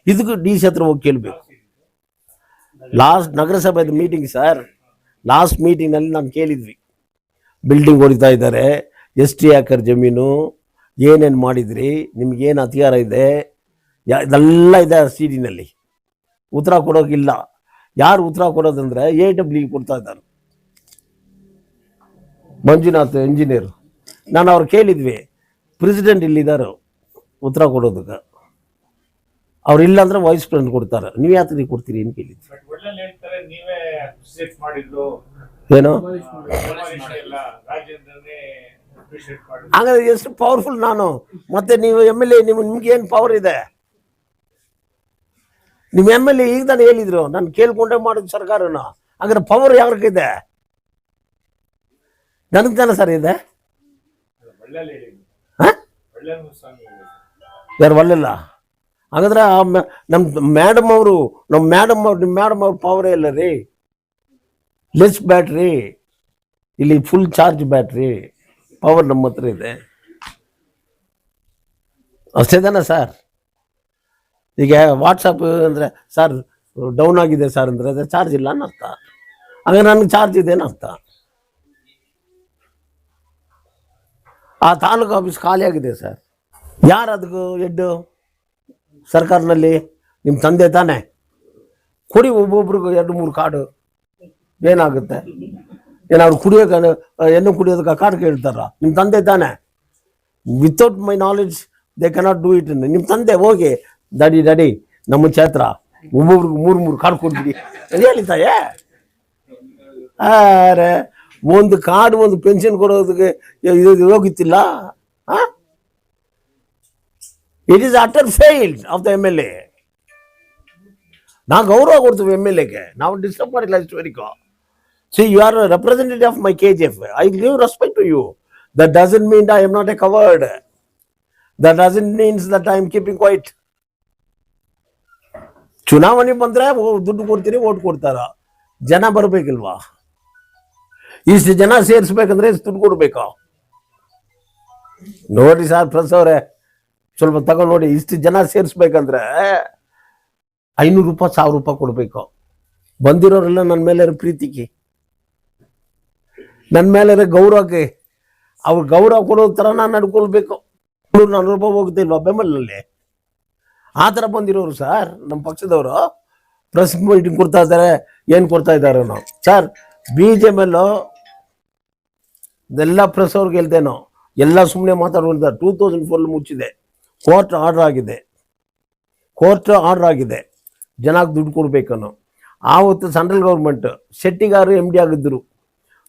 ಇದಕ್ಕೂ DC ಹತ್ರ ಹೋಗಿ ಕೇಳಬೇಕು. ಲಾಸ್ಟ್ ನಗರಸಭೆದ ಮೀಟಿಂಗ್ ಸರ್, ಲಾಸ್ಟ್ ಮೀಟಿಂಗ್ನಲ್ಲಿ ನಾನು ಕೇಳಿದ್ವಿ, ಬಿಲ್ಡಿಂಗ್ ಹೊಡಿತಾ ಇದ್ದಾರೆ, ಎಷ್ಟು ಏಕರ್ ಜಮೀನು, ಏನೇನು ಮಾಡಿದ್ರಿ, ನಿಮ್ಗೇನು ಅಧಿಕಾರ ಇದೆ, ಇದೆಲ್ಲ ಇದೆ CD ನಲ್ಲಿ. ಉತ್ತರ ಕೊಡೋಕ್ಕಿಲ್ಲ. ಯಾರು ಉತ್ತರ ಕೊಡೋದಂದ್ರೆ AW ಕೊಡ್ತಾ ಇದ್ದಾರೆ, ಮಂಜುನಾಥ್ ಇಂಜಿನಿಯರ್. ನಾನು ಅವ್ರು ಕೇಳಿದ್ವಿ, ಪ್ರೆಸಿಡೆಂಟ್ ಇಲ್ಲಿದ್ದಾರೆ ಉತ್ತರ ಕೊಡೋದಕ್ಕೆ, ಅವ್ರು ಇಲ್ಲ ಅಂದ್ರೆ ವೈಸ್ ಪ್ರೆಸಿಡೆಂಟ್ ಕೊಡ್ತಾರೆ, ನೀವು ಯಾತ್ರೆ ಕೊಡ್ತೀರಿ ಏನು ಕೇಳಿದ್ವಿ. ಏನು ಹಾಗಾದ್ರೆ ಎಷ್ಟು ಪವರ್ಫುಲ್ ನಾನು, ಮತ್ತೆ ನೀವು MLA, ನಿಮ್ಗೆ ಏನು ಪವರ್ ಇದೆ? ನಿಮ್ಮ MLA ಈಗ ತಾನು ಹೇಳಿದ್ರು ನಾನು ಕೇಳ್ಕೊಂಡೆ ಮಾಡಿದ ಸರ್ಕಾರನ, ಹಾಗಾದ್ರೆ ಪವರ್ ಯಾರಿಗಿದೆ? ನನಗೆ ತಾನೆ ಸರ್ ಇದೆ. ಯಾರು ಒಳ್ಳೆಲ್ಲ? ಹಾಗಾದ್ರೆ ನಮ್ಮ ಮೇಡಮ್ ಅವರು ನಿಮ್ಮ ಮೇಡಮ್ ಅವ್ರ ಪವರೇ ಇಲ್ಲ ರೀ. ಲೆಸ್ ಬ್ಯಾಟ್ರಿ, ಇಲ್ಲಿ ಫುಲ್ ಚಾರ್ಜ್ ಬ್ಯಾಟ್ರಿ, ಪವರ್ ನಮ್ಮ ಹತ್ರ ಇದೆ ಅಷ್ಟೇ ತಾನೆ ಸರ್. ಈಗ ವಾಟ್ಸಪ್ ಅಂದರೆ ಸರ್ ಡೌನ್ ಆಗಿದೆ ಸರ್ ಅಂದರೆ ಅದು ಚಾರ್ಜ್ ಇಲ್ಲ ಅನ್ನರ್ಥ, ಹಾಗೆ ನನಗೆ ಚಾರ್ಜ್ ಇದೆ ಅನ್ನರ್ಥ. ಆ ತಾಲೂಕು ಆಫೀಸ್ ಖಾಲಿ ಆಗಿದೆ ಸರ್, ಯಾರು ಅದಕ್ಕೂ ಹೆಡ್ಡು? ಸರ್ಕಾರದಲ್ಲಿ ನಿಮ್ಮ ತಂದೆ ತಾನೆ. ಕೊಡಿ ಒಬ್ಬೊಬ್ರಿಗೂ 2-3 ಕಾರ್ಡು, ಏನಾಗುತ್ತೆ? ಏನಾದ್ರು ಕುಡಿಯೋಕೆ, ಹೆಣ್ಣು ಕುಡಿಯೋದಕ್ಕೆ ಕಾರ್ಡ್ ಕೇಳ್ತಾರ? ನಿಮ್ಮ ತಂದೆ ತಾನೆ. Without my knowledge they cannot do it. ನಿಮ್ಮ ತಂದೆ ಹೋಗಿ ಡ್ಯಾಡಿ ನಮ್ಮ ಕ್ಷೇತ್ರ ಒಬ್ಬೊಬ್ರಿಗೆ 3 ಕಾರ್ಡ್ ಕೊಡ್ತೀವಿ ಹೇಳಿ ತಾಯೇ. ಅರೆ ಒಂದು ಕಾರ್ಡ್, ಒಂದು ಪೆನ್ಷನ್ ಕೊಡೋದಕ್ಕೆ ಇದು ಹೋಗಿತ್ತಿಲ್ಲ. It is utter failed of the MLA. ನಾವು ಗೌರವ ಕೊಡ್ತೀವಿ MLAಗೆ, ನಾವು ಡಿಸ್ಟರ್ಬ್ ಮಾಡಿಲ್ಲ ಇಷ್ಟವರೆಗೂ. See, you are a representative of my KGF. I give respect to you. That doesn't mean I am not a coward. That doesn't mean that I am keeping quiet. ಚುನಾವಣೆ ಬಂದ್ರೆ ದುಡ್ಡು ಕೊಡ್ತೀರಿ, vote ಕೊಡ್ತಾರ, ಜನ ಬರ್ಬೇಕಿಲ್ವಾ? ಇಷ್ಟು ಜನ ಸೇರಿಸ್ಬೇಕಂದ್ರೆ ದುಡ್ಡು ಕೊಡ್ಬೇಕು. ನೋಡಿ ಸರ್ ಪ್ರೆಸ್ ಅವರೇ, ಸ್ವಲ್ಪ ತಗೊಂಡು ನೋಡಿ, ಇಷ್ಟು ಜನ ಸೇರಿಸ್ಬೇಕಂದ್ರೆ 500 ರೂಪಾಯಿ 1000 ರೂಪಾಯಿ ಕೊಡ್ಬೇಕು. ಬಂದಿರೋರೆಲ್ಲ ನನ್ನ ಮೇಲೆ ಪ್ರೀತಿಗೆ, ನನ್ನ ಮೇಲೆ ಗೌರವಕ್ಕೆ, ಅವ್ರು ಗೌರವ ಕೊಡೋ ಥರ ನಾನು ನಡ್ಕೊಳ್ಬೇಕು. 400 ರೂಪಾಯಿ ಹೋಗ್ತಿಲ್ವಾ ಬೆಂಬಲಲ್ಲಿ? ಆ ಥರ ಬಂದಿರೋರು ಸರ್ ನಮ್ಮ ಪಕ್ಷದವರು. ಪ್ರೆಸ್ ಮೀಟಿಂಗ್ ಕೊಡ್ತಾ ಇದ್ದಾರೆ, ಏನು ಕೊಡ್ತಾ ಇದ್ದಾರೆ ನಾವು ಸರ್? BJML ಎಲ್ಲ ಪ್ರೆಸ್ ಅವ್ರಿಗೆ ಹೇಳ್ತೇನೋ, ಎಲ್ಲ ಸುಮ್ಮನೆ ಮಾತಾಡ್ಕೊಳ್ತಾರೆ. 2004 ಮುಚ್ಚಿದೆ, ಕೋರ್ಟ್ ಆರ್ಡರ್ ಆಗಿದೆ, ಜನಕ್ಕೆ ದುಡ್ಡು ಕೊಡ್ಬೇಕನ್ನೋ. ಆವತ್ತು ಸೆಂಟ್ರಲ್ ಗೌರ್ಮೆಂಟ್ ಶೆಟ್ಟಿಗಾರು MD ಆಗಿದ್ದರು,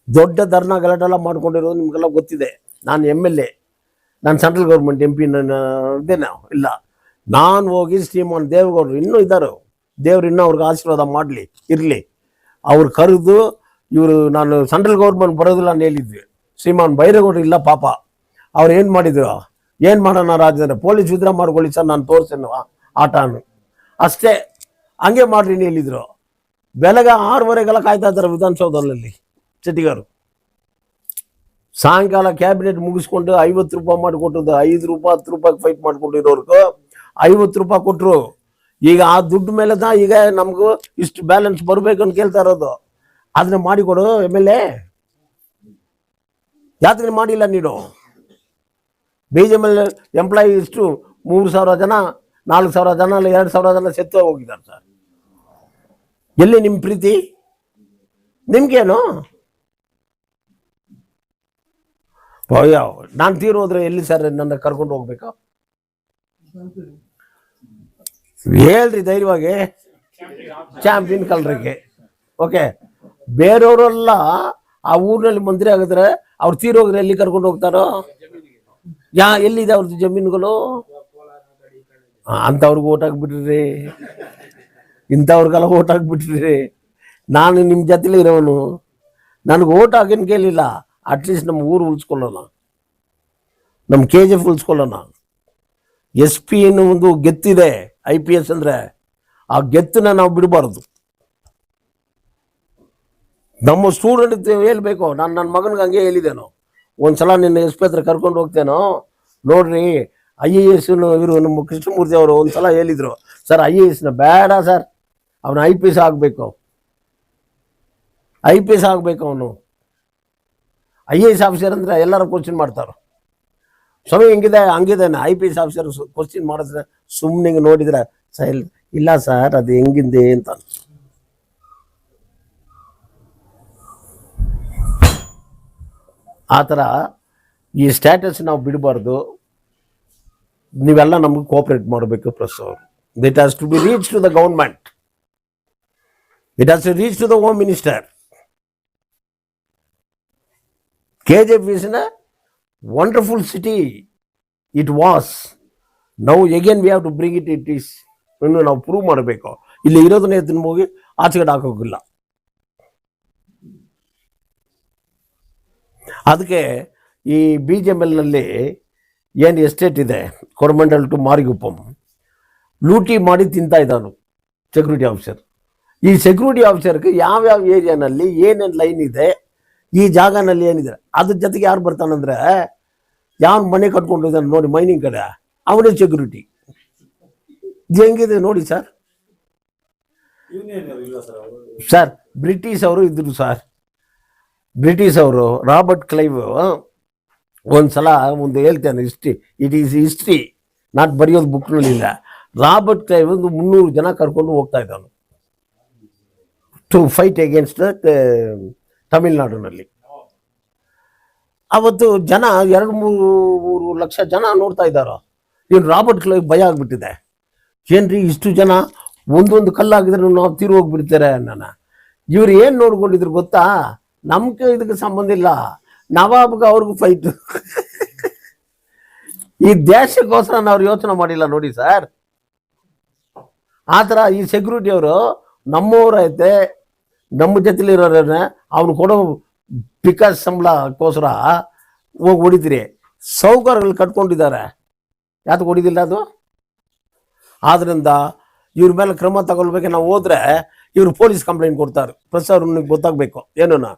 ದೊಡ್ಡ ಧರ್ನ ಗಲಾಟೆಲ್ಲ ಮಾಡ್ಕೊಂಡಿರೋದು ನಿಮಗೆಲ್ಲ ಗೊತ್ತಿದೆ. ನಾನು MLA, ನಾನು ಸೆಂಟ್ರಲ್ ಗೌರ್ಮೆಂಟ್ MP ಇದೇನೋ ಇಲ್ಲ. ನಾನು ಹೋಗಿ ಶ್ರೀಮಾನ್ ದೇವೇಗೌಡರು ಇನ್ನೂ ಇದ್ದಾರೆ, ದೇವ್ರು ಇನ್ನೂ ಅವ್ರಿಗೆ ಆಶೀರ್ವಾದ ಮಾಡಲಿ ಇರಲಿ, ಅವ್ರು ಕರೆದು ಇವರು ನಾನು ಸೆಂಟ್ರಲ್ ಗೌರ್ಮೆಂಟ್ ಬರೋದಿಲ್ಲ ಅಂತ ಹೇಳಿದ್ವಿ. ಶ್ರೀಮಾನ್ ಬೈರೇಗೌಡರು ಇಲ್ಲ ಪಾಪ, ಅವ್ರು ಏನು ಮಾಡಿದ್ರು, ಏನು ಮಾಡೋಣ ರಾಜ್ಯದಲ್ಲಿ ಪೊಲೀಸ್ ವಿದ್ರ ಮಾಡ್ಕೊಳ್ಳಿ ಸರ್, ನಾನು ತೋರಿಸ್ತೇನೆ ಆಟನು ಅಷ್ಟೇ, ಹಂಗೆ ಮಾಡ್ರಿ ಹೇಳಿದ್ರು. ಬೆಳಗ್ಗೆ 6:30 ಕಾಯ್ತಾ ಇದ್ದಾರೆ ವಿಧಾನಸೌಧದಲ್ಲಿ ಶೆಟ್ಟಿಗಾರು. ಸಾಯಂಕಾಲ ಕ್ಯಾಬಿನೆಟ್ ಮುಗಿಸ್ಕೊಂಡು 50 ರೂಪಾಯಿ ಮಾಡಿಕೊಟ್ಟದ್ದು, 5 ರೂಪಾಯಿ 10 ರೂಪಾಯಿಗೆ ಫೈಟ್ ಮಾಡ್ಕೊಂಡಿರೋರ್ಗು 50 ರೂಪಾಯಿ ಕೊಟ್ಟರು. ಈಗ ಆ ದುಡ್ಡು ಮೇಲೆ ಈಗ ನಮಗೂ ಇಷ್ಟು ಬ್ಯಾಲೆನ್ಸ್ ಬರ್ಬೇಕಂತ ಕೇಳ್ತಾ ಇರೋದು. ಅದನ್ನ ಮಾಡಿಕೊಡು MLA. ಯಾತಕ್ಕೆ ಮಾಡಿಲ್ಲ ನೀನು? BJML ಎಂಪ್ಲಾಯಿ ಇಷ್ಟು 3000 ಜನ, 4000 ಜನ, 2000 ಜನ ಸತ್ತು ಹೋಗಿದ್ದಾರೆ ಸರ್. ಎಲ್ಲಿ ನಿಮ್ಮ ಪ್ರೀತಿ? ನಿಮ್ಗೇನು? ನಾನು ತೀರು ಹೋದ್ರೆ ಎಲ್ಲಿ ಸರ್ ನನ್ನ ಕರ್ಕೊಂಡು ಹೋಗ್ಬೇಕಾ? ಹೇಳ್ರಿ ಧೈರ್ಯವಾಗಿ, ಚಾಂಪಿಯನ್ ಕಲ್ರಿಗೆ. ಓಕೆ, ಬೇರೆಯವರೆಲ್ಲ ಆ ಊರಿನಲ್ಲಿ ಮಂತ್ರಿ ಆಗಿದ್ರೆ ಅವ್ರು ತೀರೋಗ್ರೆ ಎಲ್ಲಿ ಕರ್ಕೊಂಡು ಹೋಗ್ತಾರೋ? ಎಲ್ಲಿದೆ ಅವ್ರದ್ದು ಜಮೀನುಗಳು? ಅಂಥವ್ರಿಗೆ ಓಟ್ ಹಾಕ್ಬಿಟ್ರಿ, ಇಂಥವ್ರಿಗೆಲ್ಲ ಓಟ್ ಹಾಕ್ಬಿಟ್ರಿ. ನಾನು ನಿಮ್ಮ ಜೊತೆಲೇ ಇರೋನು, ನನಗೆ ಓಟ್ ಹಾಕೇನು ಕೇಳಿಲ್ಲ. ಅಟ್ಲೀಸ್ಟ್ ನಮ್ಮ ಊರು ಉಳಿಸ್ಕೊಳ್ಳೋಣ, ನಮ್ಮ KGF ಉಳಿಸ್ಕೊಳ್ಳೋಣ. SP ಅನ್ನೋ ಒಂದು ಗೆತ್ತಿದೆ, IPS ಅಂದರೆ ಆ ಗೆತ್ತನ್ನ ನಾವು ಬಿಡಬಾರ್ದು. ನಮ್ಮ ಸ್ಟೂಡೆಂಟ್ ಹೇಳ್ಬೇಕು. ನಾನು ನನ್ನ ಮಗನಿಗೆ ಹಂಗೆ ಹೇಳಿದ್ದೇನೋ, ಒಂದ್ಸಲ ನಿನ್ನ SP ಹತ್ರ ಕರ್ಕೊಂಡು ಹೋಗ್ತೇನೋ, ನೋಡ್ರಿ IAS ಇವರು ನಮ್ಮ ಕೃಷ್ಣಮೂರ್ತಿ ಅವರು ಒಂದ್ಸಲ ಹೇಳಿದ್ರು, ಸರ್ IASನ ಬೇಡ ಸರ್, ಅವನು IPS ಆಗಬೇಕು, IPS ಆಗಬೇಕು. ಅವನು IAS ಆಫೀಸರ್ ಅಂದರೆ ಎಲ್ಲರೂ ಕ್ವಶನ್ ಮಾಡ್ತಾರೆ. ಸ್ವಾಮಿ ಹಿಂಗಿದ್ದಾನೆ IPS ಆಫೀಸರ್ ಕ್ವಶನ್ ಮಾಡಿದ್ರೆ ಸುಮ್ಮನೆ ನೋಡಿದ್ರೆ ಇಲ್ಲ ಸರ್ ಅದು ಹೆಂಗಿದೆ ಅಂತ. ಆ ಥರ ಈ ಸ್ಟ್ಯಾಟಸ್ ನಾವು ಬಿಡಬಾರ್ದು. ನೀವೆಲ್ಲ ನಮಗೆ ಕೋಆಪ್ರೇಟ್ ಮಾಡಬೇಕು. ಪ್ಲಸ್ ಅವರು it has to be reach to the government, it has to reach to the home minister. KGF is a wonderful city. It was. Now again we have to bring it. It is. ನಾವು prove ಮಾಡಬೇಕು. ಇಲ್ಲಿ ಇರೋದನ್ನ ಎತ್ತಿನ ಹೋಗಿ ಆಚೆಗಡೆ ಹಾಕೋಗಿಲ್ಲ. ಅದಕ್ಕೆ ಈ BGMLನಲ್ಲಿ ಏನು estate ಇದೆ ಕೊರಮಂಡಲ್ ಟು ಮಾರಿಗುಪ್ಪಂ, ಲೂಟಿ ಮಾಡಿ ತಿಂತಾ ಇದ್ದಾನು ಸೆಕ್ಯೂರಿಟಿ ಆಫೀಸರ್. ಈ ಸೆಕ್ಯೂರಿಟಿ ಆಫೀಸರ್ಗೆ ಯಾವ್ಯಾವ ಏರಿಯಾನಲ್ಲಿ ಏನೇನು ಲೈನ್ ಇದೆ, ಈ ಜಾಗನಲ್ಲಿ ಏನಿದೆ, ಅದ್ರ ಜೊತೆಗೆ ಯಾರು ಬರ್ತಾನಂದ್ರೆ ಯಾವ ಮನೆ ಕಟ್ಕೊಂಡಿದ್ದಾನೆ ನೋಡಿ ಮೈನಿಂಗ್ ಕಡೆ, ಅವನೇ ಸೆಕ್ಯೂರಿಟಿ. ಹೆಂಗಿದೆ ನೋಡಿ ಸರ್. ಸರ್ ಬ್ರಿಟಿಷ್ ಅವರು ಇದ್ರು ಸರ್. ಬ್ರಿಟಿಷ್ ಅವರು ರಾಬರ್ಟ್ ಕ್ಲೈವ್ ಒಂದ್ಸಲ ಒಂದು ಹೇಳ್ತೇನೆ history, it is history, not ಬರೆಯೋದು ಬುಕ್ನಲ್ಲಿಲ್ಲ. ರಾಬರ್ಟ್ ಕ್ಲೈವ್ ಒಂದು 300 ಜನ ಕರ್ಕೊಂಡು ಹೋಗ್ತಾ ಇದ್ದಾನು ಟು ಫೈಟ್ ಅಗೇನ್ಸ್ಟ್ ತಮಿಳ್ನಾಡಿನಲ್ಲಿ. ಅವತ್ತು ಜನ 2-3 ಲಕ್ಷ ಜನ ನೋಡ್ತಾ ಇದ್ದಾರೋ. ಇವ್ನು ರಾಬರ್ಟ್ ಕ್ಲೈವ್ ಭಯ ಆಗ್ಬಿಟ್ಟಿದೆ. ಏನ್ರಿ ಇಷ್ಟು ಜನ ಒಂದೊಂದು ಕಲ್ಲಾಗಿದ್ರೆ ನಾವು ತೀರು ಹೋಗ್ಬಿಡ್ತಾರೆ ನಾನು. ಇವ್ರು ಏನು ನೋಡ್ಕೊಂಡಿದ್ರು ಗೊತ್ತಾ, ನಮ್ಗೆ ಇದಕ್ಕೆ ಸಂಬಂಧ ಇಲ್ಲ, ನವಾಬ್ಗೆ ಅವ್ರಿಗೂ ಫೈಟ್. ಈ ದೇಶಕ್ಕೋಸ್ಕರ ನಾವು ಯೋಚನೆ ಮಾಡಿಲ್ಲ ನೋಡಿ ಸರ್. ಆ ಥರ ಈ ಸೆಕ್ಯೂರಿಟಿ ಅವರು ನಮ್ಮವ್ರೈತೆ, ನಮ್ಮ ಜೊತೆಲಿರೋರನ್ನ ಅವನು ಕೊಡೋ ಪಿಕಾಸ್ ಸಂಬಳಕ್ಕೋಸ್ಕರ ಹೋಗಿ ಹೊಡಿತೀರಿ. ಸೌಕರ್ಯಗಳು ಕಟ್ಕೊಂಡಿದ್ದಾರೆ, ಯಾಕೆ ಹೊಡಿದಿಲ್ಲ ಅದು? ಆದ್ದರಿಂದ ಇವ್ರ ಮೇಲೆ ಕ್ರಮ ತಗೊಳ್ಬೇಕು. ನಾವು ಹೋದ್ರೆ ಇವರು ಪೊಲೀಸ್ ಕಂಪ್ಲೇಂಟ್ ಕೊಡ್ತಾರೆ. ಪ್ಲಸ್ ಅವ್ರಿಗೆ ಗೊತ್ತಾಗಬೇಕು ಏನೂನ,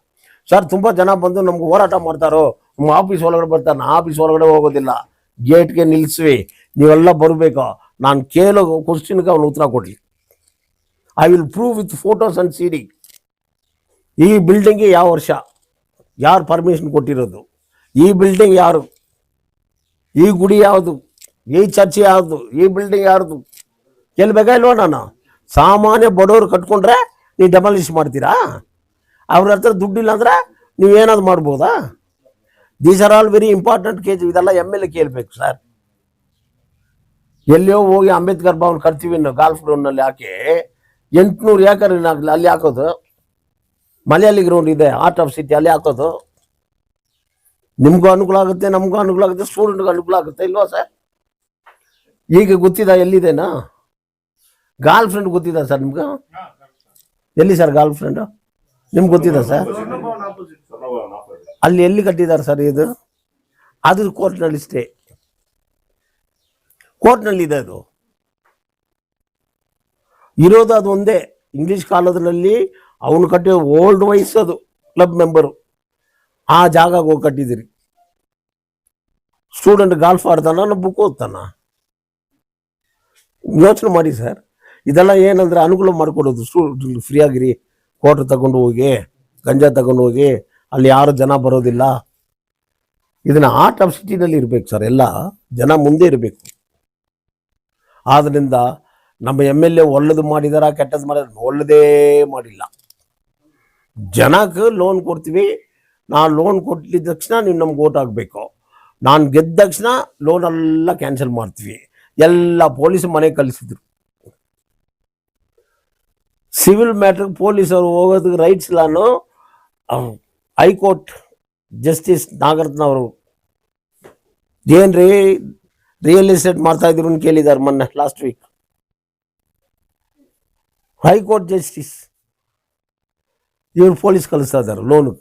ಸರ್ ತುಂಬ ಜನ ಬಂದು ನಮ್ಗೆ ಹೋರಾಟ ಮಾಡ್ತಾರೋ, ನಮ್ಮ ಆಫೀಸ್ ಒಳಗಡೆ ಬರ್ತಾರೆ. ನಾ ಆಫೀಸ್ ಒಳಗಡೆ ಹೋಗೋದಿಲ್ಲ, ಗೇಟ್ಗೆ ನಿಲ್ಲಿಸ್ವಿ, ನೀವೆಲ್ಲ ಬರಬೇಕು. ನಾನು ಕೇಳೋ ಕ್ವಶನ್ಗೆ ಅವನು ಉತ್ತರ ಕೊಡಲಿ. I will prove with photos and CD. ಈ ಬಿಲ್ಡಿಂಗ್ಗೆ ಯಾವ ವರ್ಷ, ಯಾರು ಪರ್ಮಿಷನ್ ಕೊಟ್ಟಿರೋದು, ಈ ಬಿಲ್ಡಿಂಗ್ ಯಾರು, ಈ ಗುಡಿ ಯಾವುದು, ಈ ಚರ್ಚ್ ಯಾವುದು, ಈ ಬಿಲ್ಡಿಂಗ್ ಯಾರ್ದು ಕೇಳಬೇಕಾ ಇಲ್ವ? ನಾನು ಸಾಮಾನ್ಯ ಬಡವರು ಕಟ್ಕೊಂಡ್ರೆ ನೀವು ಡೆಮಾಲಿಷ್ ಮಾಡ್ತೀರಾ? ಅವ್ರ ಹತ್ರ ದುಡ್ಡಿಲ್ಲ ಅಂದ್ರೆ ನೀವೇನಾದ್ರು ಮಾಡ್ಬೋದಾ? These are all very important case. ಇದೆಲ್ಲ MLA ಕೇಳಬೇಕು ಸರ್. ಎಲ್ಲೋ ಹೋಗಿ ಅಂಬೇಡ್ಕರ್ ಭವನ್ ಕಟ್ತೀವಿ ನಾವು ಗಾಲ್ಫ್ ಗ್ರೌಂಡ್ನಲ್ಲಿ ಹಾಕಿ 800 ಏಕರ್ ಅಲ್ಲಿ ಹಾಕೋದು. ಮಲಯಾಳಿ ಗ್ರೌಂಡ್ ಇದೆ ಆರ್ಟ್ ಆಫ್ ಸಿಟಿ, ಅಲ್ಲಿ ಹಾಕೋದು. ನಿಮ್ಗೂ ಅನುಕೂಲ ಆಗುತ್ತೆ, ನಮಗೂ ಅನುಕೂಲ ಆಗುತ್ತೆ, ಸ್ಟೂಡೆಂಟ್ಗೂ ಅನುಕೂಲ ಆಗುತ್ತೆ ಇಲ್ವಾ ಸರ್? ಈಗ ಗೊತ್ತಿದ ಎಲ್ಲಿದೆನಾ ಗಾರ್ಲ್ ಫ್ರೆಂಡ್ ಗೊತ್ತಿದ ಸರ್ ನಿಮ್ಗೆ? ಎಲ್ಲಿ ಸರ್ ಗಾರ್ಲ್ ಫ್ರೆಂಡು ನಿಮ್ಗೆ ಗೊತ್ತಿದ ಸರ್? ಅಲ್ಲಿ ಎಲ್ಲಿ ಕಟ್ಟಿದ್ದಾರೆ ಸರ್ ಇದು? ಅದು ಕೋರ್ಟ್ನಲ್ಲಿ ಸ್ಟೇ, ಕೋರ್ಟ್ನಲ್ಲಿದೆ. ಅದು ಇರೋದು ಅದು ಒಂದೇ. ಇಂಗ್ಲೀಷ್ ಕಾಲೇಜಿನಲ್ಲಿ ಅವನು ಕಟ್ಟಿದ ಓಲ್ಡ್ ವಯಸ್ಸದು ಕ್ಲಬ್ ಮೆಂಬರು. ಆ ಜಾಗಕ್ಕೆ ಹೋಗಿ ಕಟ್ಟಿದಿರಿ. ಸ್ಟೂಡೆಂಟ್ ಗಾಲ್ಫ್ ಆಡ್ತಾನ, ಬುಕ್ ಓದ್ತಾನ? ಯೋಚನೆ ಮಾಡಿ ಸರ್. ಇದೆಲ್ಲ ಏನಂದ್ರೆ ಅನುಕೂಲ ಮಾಡಿಕೊಡೋದು. ಸ್ಟೂಡೆಂಟ್ ಫ್ರೀ ಆಗಿರಿ, ಕ್ವಾರ್ಟರ್ ತಗೊಂಡು ಹೋಗಿ, ಗಂಜಾ ತಗೊಂಡು ಹೋಗಿ, ಅಲ್ಲಿ ಯಾರು ಜನ ಬರೋದಿಲ್ಲ. ಇದನ್ನ ಆರ್ಟ್ ಆಫ್ ಸಿಟಿನಲ್ಲಿ ಇರ್ಬೇಕು ಸರ್. ಎಲ್ಲ ಜನ ಮುಂದೆ ಇರಬೇಕು. ಆದ್ದರಿಂದ ನಮ್ಮ MLA ಒಳ್ಳೇದು ಮಾಡಿದಾರ ಕೆಟ್ಟದ್ದು ಮಾಡಿದಾರ? ಒಳ್ಳೇದೇ ಮಾಡಿಲ್ಲ. ಜನಕ್ಕೆ ಲೋನ್ ಕೊಡ್ತೀವಿ, ನಾನು ಲೋನ್ ಕೊಟ್ಟಿದ್ದ ತಕ್ಷಣ ನೀವು ನಮ್ಗೆ ಓಟ್ ಹಾಕಬೇಕು. ನಾನು ಗೆದ್ದ ತಕ್ಷಣ ಲೋನ್ ಎಲ್ಲ ಕ್ಯಾನ್ಸಲ್ ಮಾಡ್ತೀವಿ. ಎಲ್ಲ ಪೊಲೀಸ್ ಮನೆಗೆ ಕಳಿಸಿದ್ರು. ಸಿವಿಲ್ ಮ್ಯಾಟ್ರಿಗೆ ಪೊಲೀಸರು ಹೋಗೋದಕ್ಕೆ ರೈಟ್ಸ್ ಇಲ್ಲಾನು. ಹೈಕೋರ್ಟ್ ಜಸ್ಟಿಸ್ ನಾಗರತ್ನ ಅವರು ಏನ್ರಿ ರಿಯಲ್ ಎಸ್ಟೇಟ್ ಮಾಡ್ತಾ ಇದ್ರು ಅಂತ ಕೇಳಿದ್ದಾರೆ ಮೊನ್ನೆ ಲಾಸ್ಟ್ ವೀಕ್. ಹೈಕೋರ್ಟ್ ಜಸ್ಟಿಸ್ ಇವ್ರು ಪೊಲೀಸ್ ಕಳಿಸ್ತಾ ಇದ್ದಾರೆ ಲೋನು.